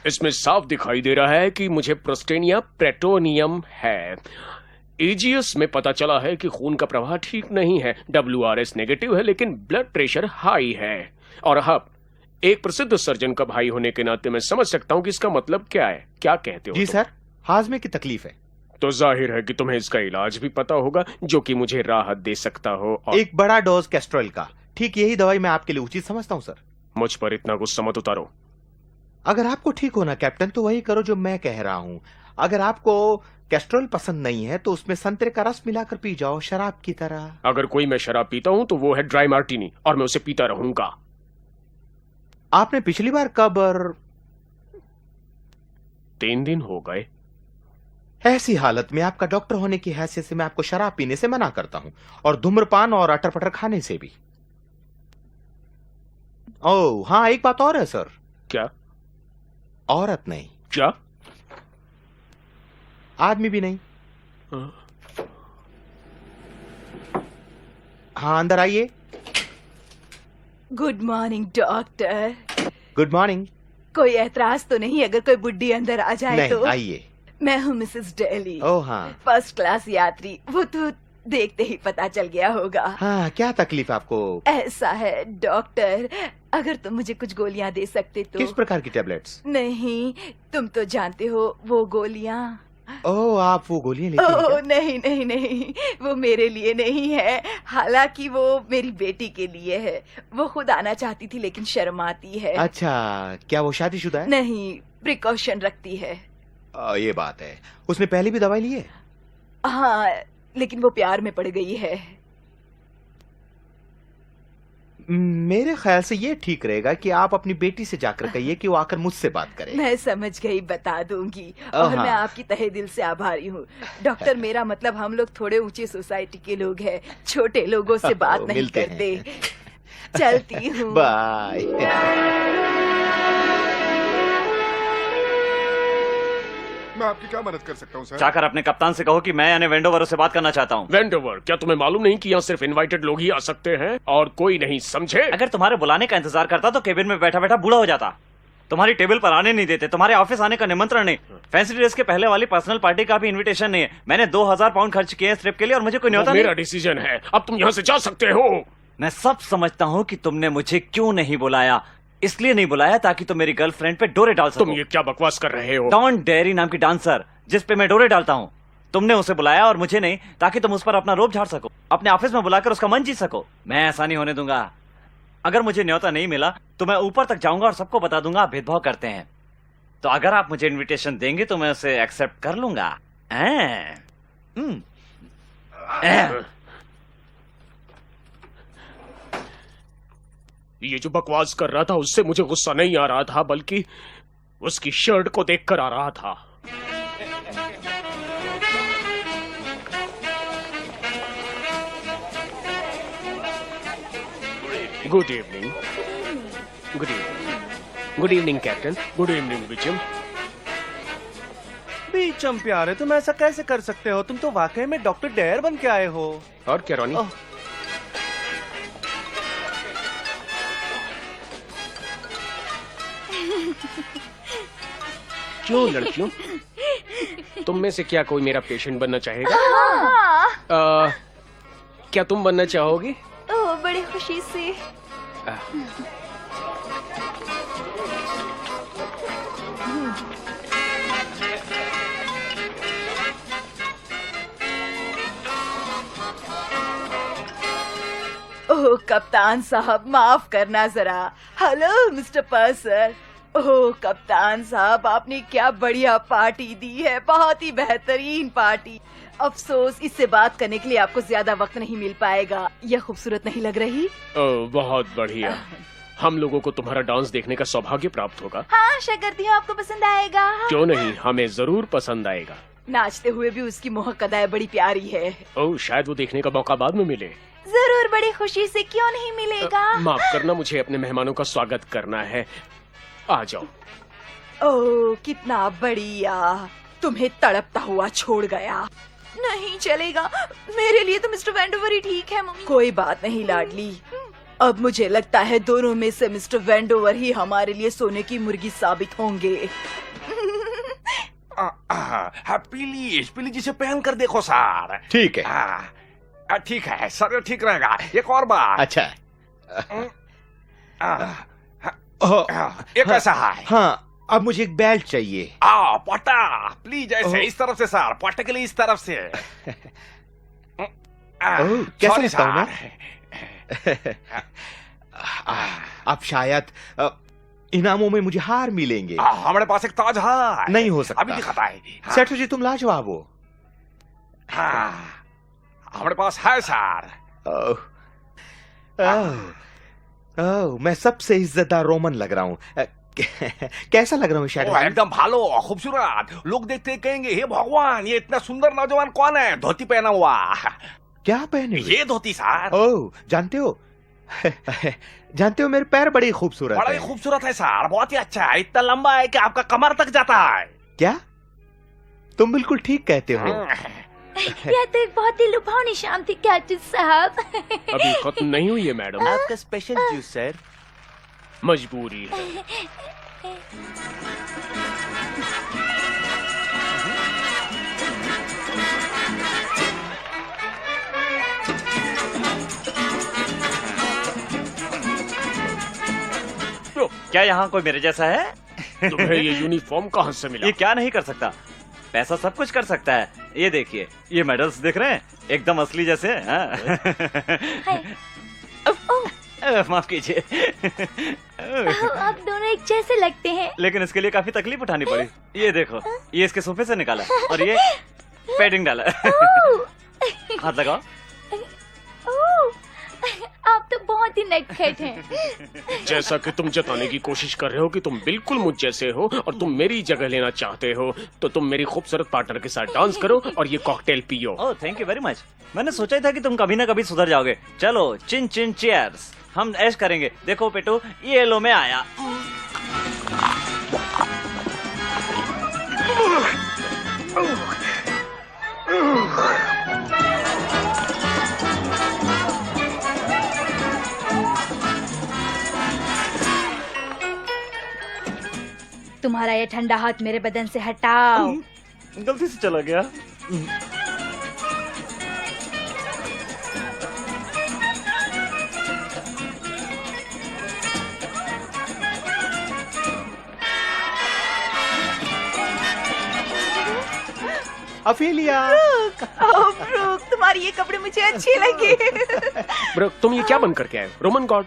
इसमें साफ दिखाई दे रहा है कि मुझे प्रोस्टेनिया प्रेटोनियम है। एजीएस में पता चला है कि खून का प्रवाह ठीक नहीं है। WRS नेगेटिव है, लेकिन ब्लड प्रेशर हाई है। और हाँ, एक प्रसिद्ध सर्जन का भाई होने के नाते मैं समझ सकता हूँ कि इसका मतलब क्या है। क्या कहते हो? जी सर, हाजमे की तकलीफ है। तो जाहिर है कि तुम्हें इसका इलाज भी पता होगा, जो कि मुझे राहत दे सकता हो। और एक बड़ा डोज कैस्ट्रॉल का। ठीक यही दवाई मैं आपके लिए उचित समझता हूँ सर। मुझ पर इतना गुस्सा मत उतारो। अगर आपको ठीक होना कैप्टन, तो वही करो जो मैं कह रहा हूँ। अगर आपको कैस्ट्रॉल पसंद नहीं है तो उसमें संतरे का रस मिलाकर पी जाओ, शराब की तरह। अगर कोई मैं शराब पीता हूँ तो वो है ड्राई मार्टिनी, और मैं उसे पीता रहूंगा। आपने पिछली बार कब? 3 दिन हो गए। ऐसी हालत में आपका डॉक्टर होने की हैसियत से मैं आपको शराब पीने से मना करता हूँ, और धूम्रपान और अटर पटर खाने से भी। ओह हाँ, एक बात और है सर। क्या? औरत नहीं। क्या? आदमी भी नहीं। हाँ, अंदर आइए। Good morning doctor. Good morning. कोई एतराज तो नहीं अगर कोई बुड्ढी अंदर आ जाए? नहीं, तो आइए। मैं हूँ मिसेस डेली। ओह हाँ। फर्स्ट क्लास यात्री। वो तो देखते ही पता चल गया होगा। हाँ, क्या तकलीफ आपको? ऐसा है डॉक्टर, अगर तुम मुझे कुछ गोलियां दे सकते तो। किस प्रकार की टैबलेट्स? नहीं, तुम तो जानते हो वो गोलियां। ओह, आप वो गोलियां लेते हैं ओह क्या? नहीं नहीं नहीं, वो मेरे लिए नहीं है। हालांकि वो मेरी बेटी के लिए है। वो खुद आना चाहती थी लेकिन शर्म आती है। अच्छा, क्या वो शादीशुदा है? नहीं, प्रिकॉशन रखती है। ये बात है। उसने पहले भी दवाई ली है? हाँ, लेकिन वो प्यार में पड़ गई है। मेरे ख्याल से ये ठीक रहेगा कि आप अपनी बेटी से जाकर कहिए कि वो आकर मुझसे बात करे। मैं समझ गई, बता दूंगी। और मैं आपकी तहे दिल से आभारी हूँ डॉक्टर। मेरा मतलब हम लोग थोड़े ऊंचे सोसाइटी के लोग हैं, छोटे लोगों से बात नहीं करते। चलती हूँ। बाय। मैं आपकी क्या मदद कर सकता हूँ सर? जाकर अपने कप्तान से कहो कि मैं यानी वेंडोवर से बात करना चाहता हूँ। वेंडोवर? क्या तुम्हें मालूम नहीं कि यहाँ सिर्फ इनवाइटेड लोग ही आ सकते हैं और कोई नहीं, समझे? अगर तुम्हारे बुलाने का इंतजार करता तो केबिन में बैठा बैठा बूढ़ा हो जाता। तुम्हारी टेबल पर आने नहीं देते, तुम्हारे ऑफिस आने का निमंत्रण नहीं, फैंसी ड्रेस के पहले वाली पर्सनल पार्टी का भी इनविटेशन नहीं है। मैंने 2000 पाउंड खर्च किए इस ट्रिप के लिए और मुझे कोई न्योता नहीं। मेरा डिसीजन है, अब तुम यहाँ से जा सकते हो। मैं सब समझता हूँ कि तुमने मुझे क्यों नहीं बुलाया। इसलिए नहीं बुलाया ताकि तुम मेरी गर्लफ्रेंड पे डोरे डाल सको। तुम ये क्या बकवास कर रहे हो? डॉन डेयरी नाम की डांसर जिस पे मैं डोरे डालता हूँ, तुमने उसे बुलाया और मुझे नहीं, ताकि तुम उस पर अपना रोब झाड़ सको, अपने ऑफिस में बुलाकर उसका मन जीत सको। मैं ऐसा नहीं होने दूंगा। अगर मुझे न्योता नहीं मिला तो मैं ऊपर तक जाऊंगा और सबको बता दूंगा आप भेदभाव करते हैं। तो अगर आप मुझे इनविटेशन देंगे तो मैं उसे एक्सेप्ट कर लूंगा। ये जो बकवास कर रहा था उससे मुझे गुस्सा नहीं आ रहा था, बल्कि उसकी शर्ट को देखकर आ रहा था। Good evening. Good evening. Good evening captain. Good evening Beecham. Beecham प्यारे, तुम ऐसा कैसे कर सकते हो? तुम तो वाकई में डॉक्टर डेयर बन के आए हो। और क्या रॉनी? क्यों लड़कियों, तुम में से क्या कोई मेरा पेशेंट बनना चाहेगा? क्या तुम बनना चाहोगी? ओह, बड़ी खुशी से। ओह कप्तान साहब, माफ करना जरा। Hello mister पर्सर। ओह कप्तान साहब, आपने क्या बढ़िया पार्टी दी है, बहुत ही बेहतरीन पार्टी। अफसोस इससे बात करने के लिए आपको ज्यादा वक्त नहीं मिल पाएगा। यह खूबसूरत नहीं लग रही? ओह, बहुत बढ़िया। हम लोगों को तुम्हारा डांस देखने का सौभाग्य प्राप्त होगा। हाँ, आशा करती हूँ आपको पसंद आएगा। क्यों नहीं, हमें जरूर पसंद आएगा। नाचते हुए भी उसकी मोहक अदाएं बड़ी प्यारी है। ओह, शायद वो देखने का मौका बाद में मिले। जरूर, बड़ी खुशी से, क्यों नहीं मिलेगा। माफ करना, मुझे अपने मेहमानों का स्वागत करना है। आ जाओ। ओह कितना बढ़िया। तुम्हें तड़पता हुआ छोड़ गया। नहीं चलेगा, मेरे लिए तो मिस्टर वेंडोवर ही ठीक है मम्मी। कोई बात नहीं लाडली, अब मुझे लगता है दोनों में से मिस्टर वेंडोवर ही हमारे लिए सोने की मुर्गी साबित होंगे। प्लीज प्लीज इसे पहन कर देखो सर। ठीक है। ठीक है सर, ठीक रहेगा। एक और बार। अच्छा। ये कैसा है? हाँ, अब मुझे एक बेल्ट चाहिए। पटा प्लीज, ऐसे इस तरफ से सर, पटा के लिए इस तरफ से। कैसा लगता हूँ मैं? अब शायद इनामों में मुझे हार मिलेंगे। हमारे पास एक ताज है। नहीं हो सकता। अभी दिखाता है। सेठू जी, तुम लाजवाब हो। हमारे पास है सर। ओह, मैं सबसे इज्जतदार रोमन लग रहा हूँ। कैसा लग रहा हूँ शायद? एकदम भालो, खूबसूरत। लोग देखते ही कहेंगे, हे भगवान, ये इतना सुंदर नौजवान कौन है, धोती पहना हुआ। क्या पहने? ये धोती सर। ओह, जानते हो जानते हो मेरे पैर बड़े खूबसूरत बड़ा ही खूबसूरत है सर, बहुत ही अच्छा है। इतना लंबा है कि आपका कमर तक जाता है। क्या? तुम बिल्कुल ठीक कहते हो। यह तो एक बहुत ही लुभावनी शाम थी कैप्टन साहब। अभी खत्म नहीं हुई है मैडम। आपका स्पेशल जूस सर। मजबूरी है। क्या यहाँ कोई मेरे जैसा है? तुम्हें ये यूनिफॉर्म कहाँ से मिला? ये क्या नहीं कर सकता? पैसा सब कुछ कर सकता है। ये देखिए, ये मेडल्स दिख रहे हैं, एकदम असली जैसे। माफ कीजिए। आप दोनों एक जैसे लगते हैं। लेकिन इसके लिए काफी तकलीफ उठानी पड़ी। ये देखो, ये इसके सोफे से निकाला और ये पैडिंग डाला। हाथ लगाओ। आप तो बहुत ही नटखट हैं। जैसा कि तुम जताने की कोशिश कर रहे हो कि तुम बिल्कुल मुझ जैसे हो और तुम मेरी जगह लेना चाहते हो, तो तुम मेरी खूबसूरत पार्टनर के साथ डांस करो और ये कॉकटेल पियो। ओह, थैंक यू वेरी मच। मैंने सोचा ही था कि तुम कभी ना कभी सुधर जाओगे। चलो, चिन चिन चीयर्स, हम ऐश करेंगे। देखो पेटू, ये लो में आया। तुम्हारा ये ठंडा हाथ मेरे बदन से हटाओ। गलती से चला गया। अफीलिया। ब्रूक, तुम्हारी ये कपड़े मुझे अच्छे लगे। ब्रूक, तुम ये क्या बन करके आए? Roman God.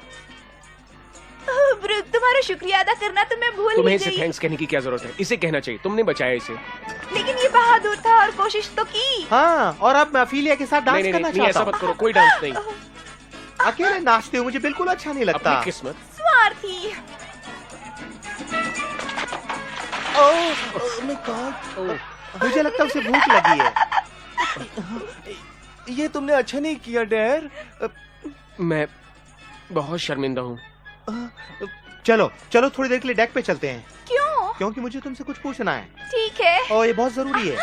ब्रूक, तुम्हारा शुक्रिया अदा करना तो मैं भूल तुम्हें ही इसे गई। थैंक्स कहने की क्या जरूरत है? इसे कहना चाहिए, तुमने बचाया इसे। लेकिन ये बहादुर था और कोशिश तो की। हाँ, और अब मैं अफीलिया के साथ डांस नहीं, करना नहीं, ऐसा चाहता मत हूँ। करो, कोई डांस नहीं। अकेले नाचते हो मुझे बिल्कुल अच्छा नहीं लगता। अपनी किस्मत। स्वार्थी। माय गॉड, मुझे लगता है उसे भूख लगी है। ये तुमने अच्छा नहीं किया डैड। मैं बहुत शर्मिंदा हूँ। चलो चलो थोड़ी देर के लिए डेक पे चलते हैं। क्यों? क्योंकि मुझे तुमसे कुछ पूछना है ठीक है। और ये बहुत जरूरी है।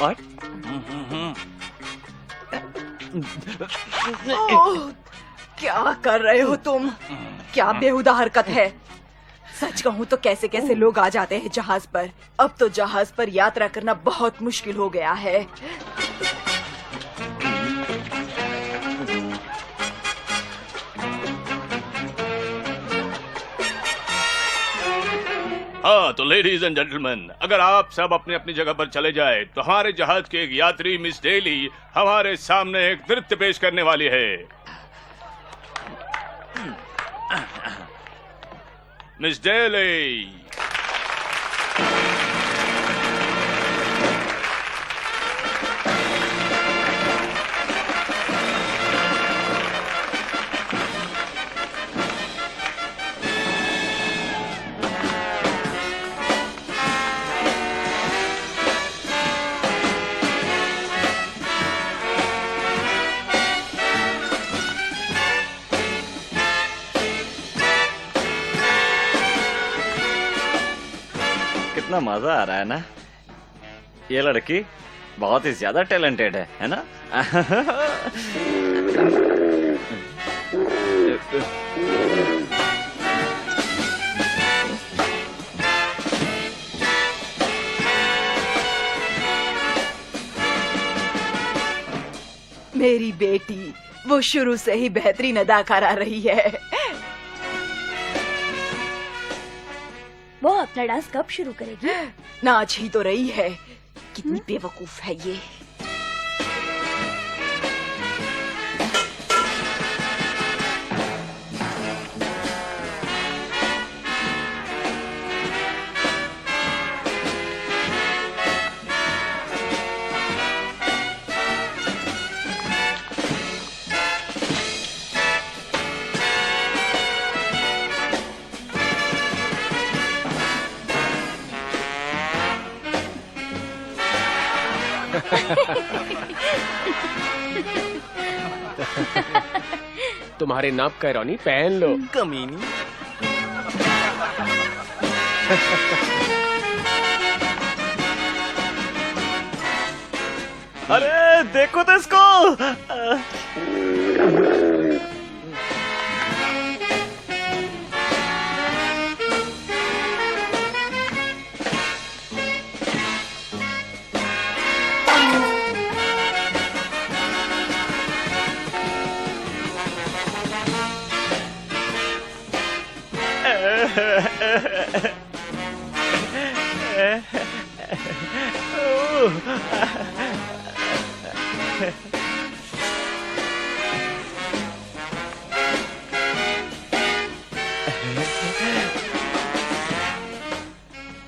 और ओह, क्या कर रहे हो तुम? क्या बेहुदा हरकत है। सच कहूँ तो कैसे कैसे लोग आ जाते हैं जहाज पर। अब तो जहाज पर यात्रा करना बहुत मुश्किल हो गया है। हाँ तो लेडीज एंड जेंटलमैन, अगर आप सब अपनी अपनी जगह पर चले जाए तो हमारे जहाज की एक यात्री मिस डेली हमारे सामने एक नृत्य पेश करने वाली है। Miss daily. कितना मजा आ रहा है ना। ये लड़की बहुत ही ज्यादा टैलेंटेड है ना? मेरी बेटी वो शुरू से ही बेहतरीन अदाकारा रही है। वो अपना डांस कब शुरू करेगी? नाच ही तो रही है। कितनी बेवकूफ है ये। तुम्हारे नाप का रानी पहन लो। कमीनी। अरे देखो तो इसको।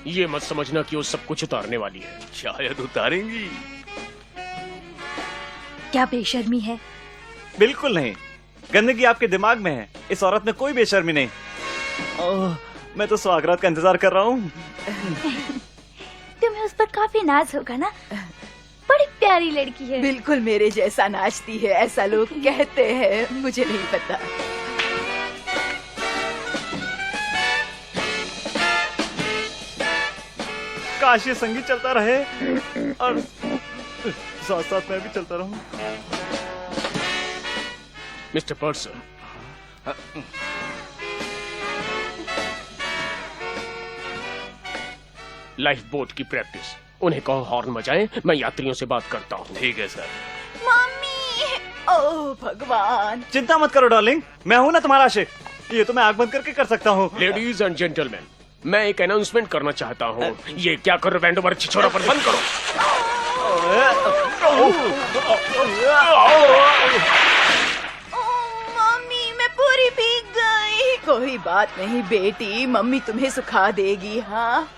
ये मत समझना कि वो सब कुछ उतारने वाली है। शायद उतारेंगी। क्या बेशर्मी है? बिल्कुल नहीं। गंदगी आपके दिमाग में है। इस औरत में कोई बेशर्मी नहीं। ओह, मैं तो स्वागत का इंतजार कर रहा हूँ। तुम्हें उस पर काफी नाज होगा ना? बड़ी प्यारी लड़की है। बिल्कुल मेरे जैसा नाचती है, ऐसा लोग कहते हैं। मुझे नहीं पता। काश ये संगीत चलता रहे और साथ साथ मैं भी चलता रहूं। मिस्टर पर्सन, लाइफ बोट की प्रैक्टिस। उन्हें कहो हॉर्न बजाएं, मैं यात्रियों से बात करता हूँ। ठीक है सर। मम्मी, ओह भगवान। चिंता मत करो डार्लिंग, मैं हूँ ना तुम्हारा आशिक। ये तो मैं आंख बंद करके कर सकता हूँ। लेडीज एंड जेंटलमैन, मैं एक अनाउंसमेंट करना चाहता हूँ। ये क्या कर रहे हो? छिछोरा पर बंद करो। बात नहीं बेटी, मम्मी तुम्हें सुखा देगी। हाँ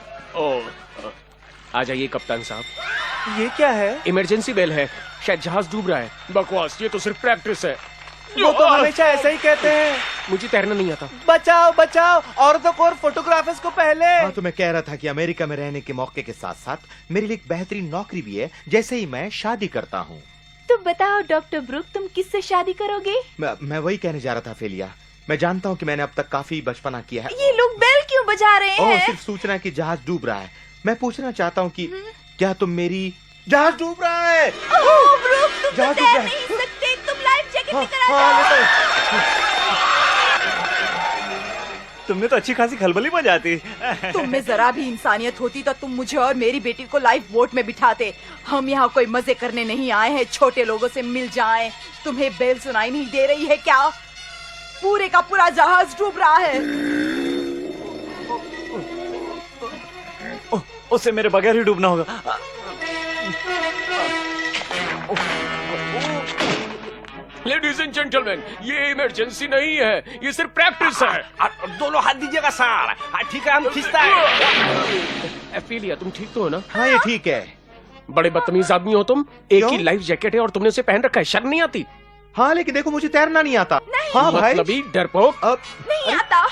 आ जाइए कप्तान साहब। ये क्या है? इमरजेंसी बेल है, शायद जहाज डूब रहा है। बकवास, ये तो सिर्फ प्रैक्टिस है। वो तो हमेशा ऐसा ही कहते हैं। मुझे तैरना नहीं आता। बचाओ बचाओ, औरतों को और फोटोग्राफर्स को पहले। हाँ, तो मैं कह रहा था कि अमेरिका में रहने के मौके के साथ साथ मेरे लिए एक बेहतरीन नौकरी भी है, जैसे ही मैं शादी करता हूँ। तो बताओ डॉक्टर ब्रुक, तुम किससे शादी करोगे? मैं वही कहने जा रहा था फेलिया। मैं जानता हूँ कि मैंने अब तक काफी बचपना किया है। ये लोग बेल क्यों बजा रहे ओह, हैं? सिर्फ सूचना कि जहाज डूब रहा है। मैं पूछना चाहता हूँ कि क्या तुम मेरी जहाज डूब रहा है? ओह, ब्रुक, तुम तो जहाज डूब तैर रहा है। नहीं सकते, तुम लाइफ जैकेट हाँ, लेकर आ हाँ, जाओ। तुमने तो अच्छी खासी खलबली बजाती। तुम में जरा भी इंसानियत होती तो तुम मुझे और मेरी बेटी को लाइफ बोट में बिठाते। हम यहाँ कोई मजे करने नहीं आए हैं, छोटे लोगों से मिल जाएं। तुम्हें बेल सुनाई नहीं दे रही है क्या? पूरे का पूरा जहाज डूब रहा है। उससे मेरे बगैर ही डूबना होगा। लेडीज एंड जेंटलमैन, ये इमरजेंसी नहीं है, ये सिर्फ प्रैक्टिस है। दोनों हाथ दीजिएगा सर। हाँ ठीक है, हम खींचते हैं। एफिलिया, तुम ठीक तो हो ना? हाँ, ये ठीक है। बड़े बदतमीज आदमी हो तुम। एक क्यों? ही लाइफ जैकेट है और तुमने उसे पहन रखा है, शर्म नहीं आती? हाँ, लेकिन देखो मुझे तैरना नहीं आता। हाँ भाई, मतलबी डरपोक। अब नहीं आता।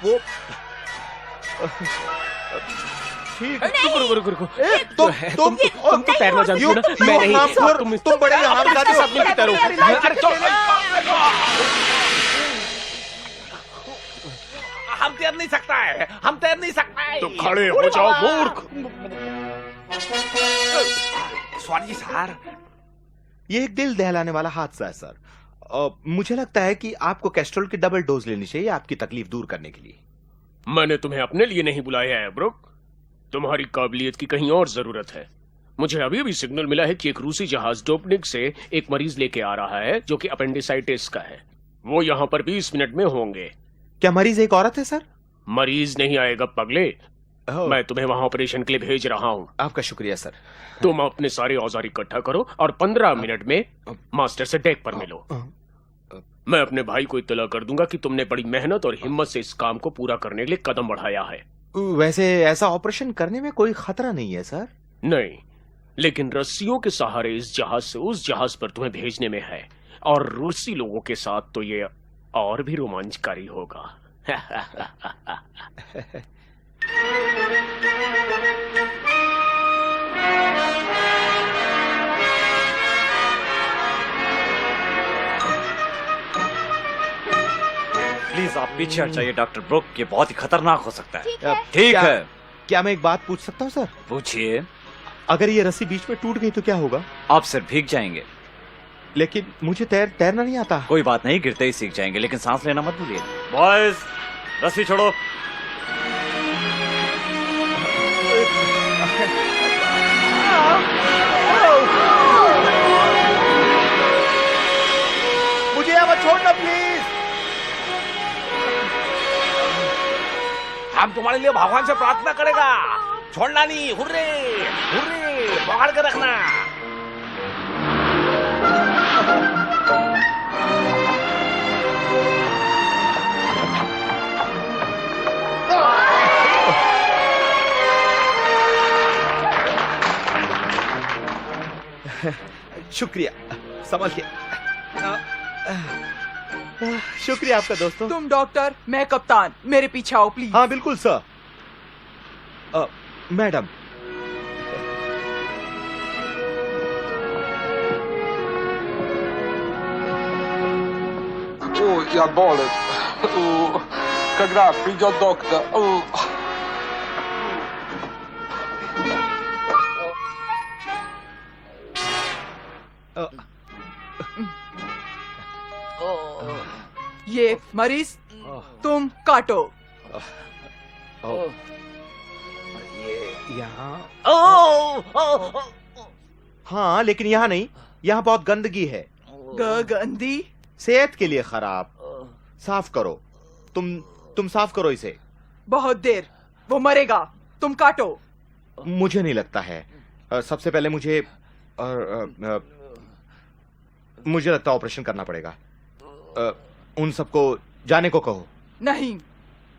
वो ठीक है। रुको रुको रुको। तुम तुम तो तैरना जानती हो ना? मैं नहीं। तुम बड़े हार आपके साथ मिलकर तैरो। अरे चलो। हम तैर नहीं सकता है, हम तैर नहीं सकता है। तो खड़े हो जाओ मूर्ख। Sorry sir. ये एक दिल दहलाने वाला हादसा है सर। मुझे लगता है कि आपको कैस्ट्रोल की डबल डोज लेनी चाहिए आपकी तकलीफ दूर करने के लिए। मैंने तुम्हें अपने लिए नहीं बुलाया है ब्रुक, तुम्हारी काबिलियत की कहीं और जरूरत है। मुझे अभी भी सिग्नल मिला है कि एक रूसी जहाज डोपनिक से एक मरीज लेके आ रहा है जो कि अपेंडिसाइटिस का है। वो यहाँ पर 20 मिनट में होंगे। क्या मरीज एक औरत है सर? मरीज नहीं आएगा पगले, मैं तुम्हें वहां ऑपरेशन के लिए भेज रहा हूँ। आपका शुक्रिया सर। तुम अपने सारे औजार इकट्ठा करो और 15 मिनट में मास्टर से डेक पर मिलो। मैं अपने भाई को इत्तला कर दूंगा कि तुमने बड़ी मेहनत और हिम्मत से इस काम को पूरा करने के लिए कदम बढ़ाया है। वैसे ऐसा ऑपरेशन करने में कोई खतरा नहीं है सर? नहीं, लेकिन रस्सियों के सहारे इस जहाज से उस जहाज पर तुम्हें भेजने में है, और रूसी लोगों के साथ तो ये और भी रोमांचकारी होगा। प्लीज आप पीछे हट जाइए डॉक्टर ब्रुक, ये बहुत ही खतरनाक हो सकता है। ठीक क्या- है, क्या मैं एक बात पूछ सकता हूँ सर? पूछिए। अगर ये रस्सी बीच में टूट गई तो क्या होगा? आप सिर्फ भीग जाएंगे। लेकिन मुझे तैरना नहीं आता। कोई बात नहीं, गिरते ही सीख जाएंगे, लेकिन सांस लेना मत भूलिए। बॉयज, रस्सी छोड़ो। मुझे यहाँ मत छोड़ना प्लीज। हम तुम्हारे लिए भगवान से प्रार्थना करेगा, छोड़ना नहीं। हुर्रे हुर्रे, पकड़ के रखना। शुक्रिया, समझ गया। शुक्रिया आपका दोस्तों। तुम डॉक्टर, मैं कप्तान, मेरे पीछे आओ प्लीज। हाँ बिल्कुल सर। मैडम, Я болит. Когда придет доктор? ये मरीज तुम काटो। यहाँ हाँ, लेकिन यहाँ नहीं, यहाँ बहुत गंदगी है। गंदी? सेहत के लिए खराब। साफ करो। तुम साफ करो इसे। बहुत देर, वो मरेगा। तुम काटो। मुझे नहीं लगता है। सबसे पहले मुझे लगता है ऑपरेशन करना पड़ेगा। उन सबको जाने को कहो। नहीं,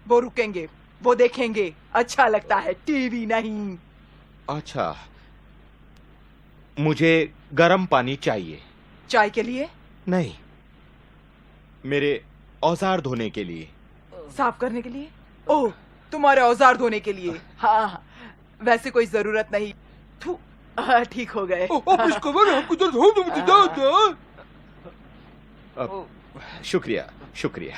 वो रुकेंगे, वो देखेंगे। अच्छा लगता है, टीवी नहीं। अच्छा, मुझे गर्म पानी चाहिए। चाय के लिए? नहीं, मेरे औजार धोने के लिए। साफ करने के लिए? ओह, तुम्हारे औजार धोने के लिए। हाँ, वैसे कोई जरूरत नहीं। थू, ठीक हो गए। शुक्रिया, शुक्रिया।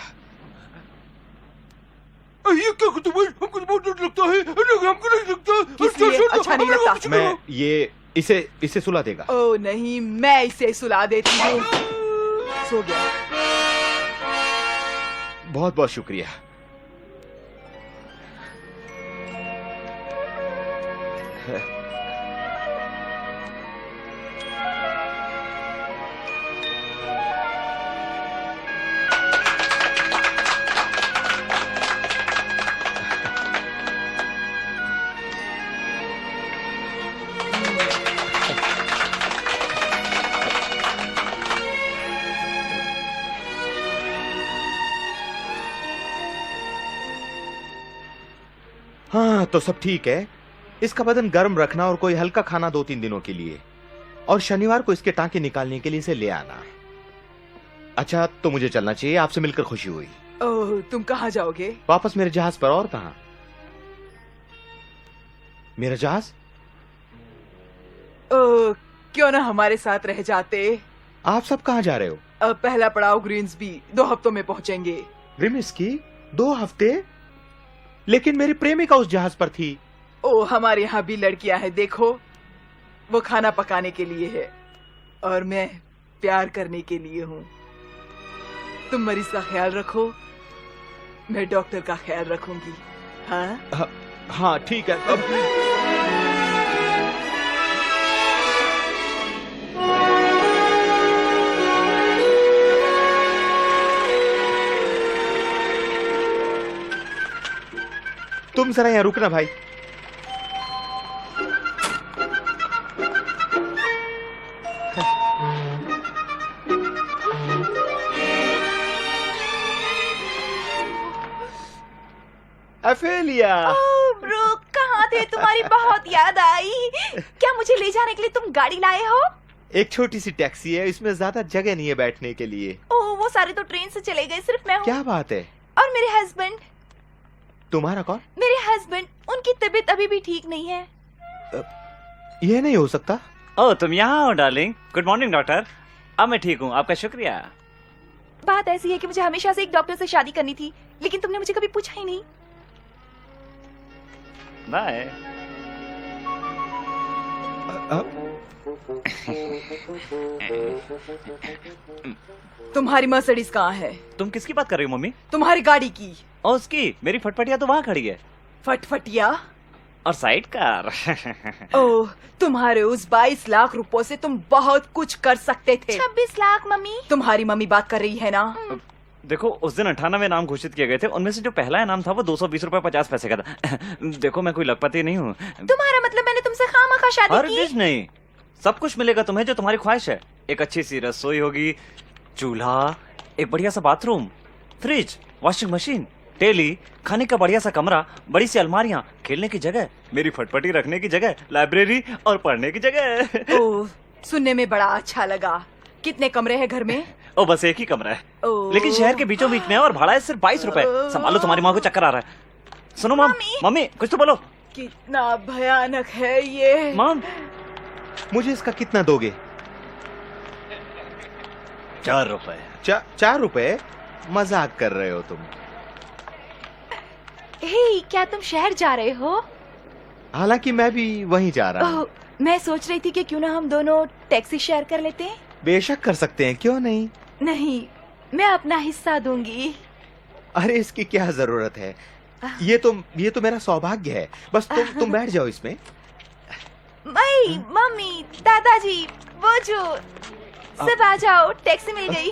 ये क्या हमको बहुत डर लगता है, हमको नहीं लगता। किस लिए अच्छा नहीं लगता? मैं ये इसे सुला देगा। ओह नहीं, मैं इसे सुला देती हूँ। सो गया। बहुत बहुत शुक्रिया। हाँ, तो सब ठीक है। इसका बदन गर्म रखना और कोई हल्का खाना 2-3 दिनों के लिए, और शनिवार को इसके टांके निकालने के लिए इसे ले आना। अच्छा, तो मुझे चलना चाहिए। आपसे मिलकर खुशी हुई। ओह, तुम कहाँ जाओगे? वापस मेरे जहाज पर। और कहाँ? मेरा जहाज? ओह, क्यों ना हमारे साथ रह जाते। आप सब कहाँ जा रहे हो? पहला पड़ाव ग्रीन्सबी, 2 हफ्तों में पहुंचेंगे। रिमिस्की? 2 हफ्ते? लेकिन मेरी प्रेमिका उस जहाज पर थी। ओ, हमारे यहाँ भी लड़कियां हैं, देखो। वो खाना पकाने के लिए है और मैं प्यार करने के लिए हूँ। तुम मरीज का ख्याल रखो, मैं डॉक्टर का ख्याल रखूंगी। हाँ हाँ, ठीक है। तुम जरा यहाँ रुकना भाई। अफेलिया। ब्रूक, कहाँ थे? तुम्हारी बहुत याद आई। क्या मुझे ले जाने के लिए तुम गाड़ी लाए हो? एक छोटी सी टैक्सी है, इसमें ज्यादा जगह नहीं है बैठने के लिए। ओह, वो सारे तो ट्रेन से चले गए, सिर्फ मैं हूँ। क्या बात है? और मेरे हस्बैंड। तुम्हारा कौन? मेरे हस्बैंड, उनकी तबीयत अभी भी ठीक नहीं है। यह नहीं हो सकता। ओह, तुम यहाँ हो डार्लिंग। Good morning doctor. अब मैं ठीक हूँ, आपका शुक्रिया। बात ऐसी है कि मुझे हमेशा से एक डॉक्टर से शादी करनी थी, लेकिन तुमने मुझे कभी पूछा ही नहीं। बाय। तुम्हारी मर्सिडीज कहाँ है? तुम किसकी बात कर रही हो मम्मी? तुम्हारी गाड़ी की। और उसकी? मेरी फटफटिया तो वहाँ खड़ी है। फटफटिया? और साइड कार। ओह, तुम्हारे उस 22 लाख रुपयों से तुम बहुत कुछ कर सकते थे। 26 लाख मम्मी। तुम्हारी मम्मी बात कर रही है ना? देखो, उस दिन 98 नाम घोषित किए गए थे, उनमें से जो पहला इनाम था वो 220 रुपए 50 पैसे का था। देखो, मैं कोई लखपति नहीं हूँ। तुम्हारा मतलब मैंने तुमसे खामखा शादी की? हरगिज़ नहीं। सब कुछ मिलेगा तुम्हें जो तुम्हारी ख्वाहिश है। एक अच्छी सी रसोई होगी, चूल्हा, एक बढ़िया सा bathroom, fridge, washing machine, telly, खाने का बढ़िया सा कमरा, बड़ी सी अलमारियाँ, खेलने की जगह, मेरी फटफटी रखने की जगह, लाइब्रेरी और पढ़ने की जगह। ओह, सुनने में बड़ा अच्छा लगा। कितने कमरे हैं घर में? ओ, बस एक ही कमरा है, ओह। लेकिन शहर के बीचों बीच में है और भाड़ा है सिर्फ 22 रुपए। संभालो, तुम्हारी माँ को चक्कर आ रहा है। सुनो मम, मम्मी कुछ तो बोलो। कितना भयानक है ये। मम, मुझे इसका कितना दोगे? 4 रुपए। 4 रुपए? मजाक कर रहे हो तुम। हे, क्या तुम शहर जा रहे हो? हालांकि मैं भी वहीं जा रहा हूँ। मैं सोच रही थी कि क्यों ना हम दोनों टैक्सी शेयर कर लेते हैं। बेशक कर सकते हैं, क्यों नहीं? नहीं, मैं अपना हिस्सा दूंगी। अरे इसकी क्या जरूरत है? ये तो मेरा सौभाग्य है। बस तुम बैठ जाओ इसमें। मई, मम्मी, दादाजी, वो जो सब आ जाओ, टैक्सी मिल गई।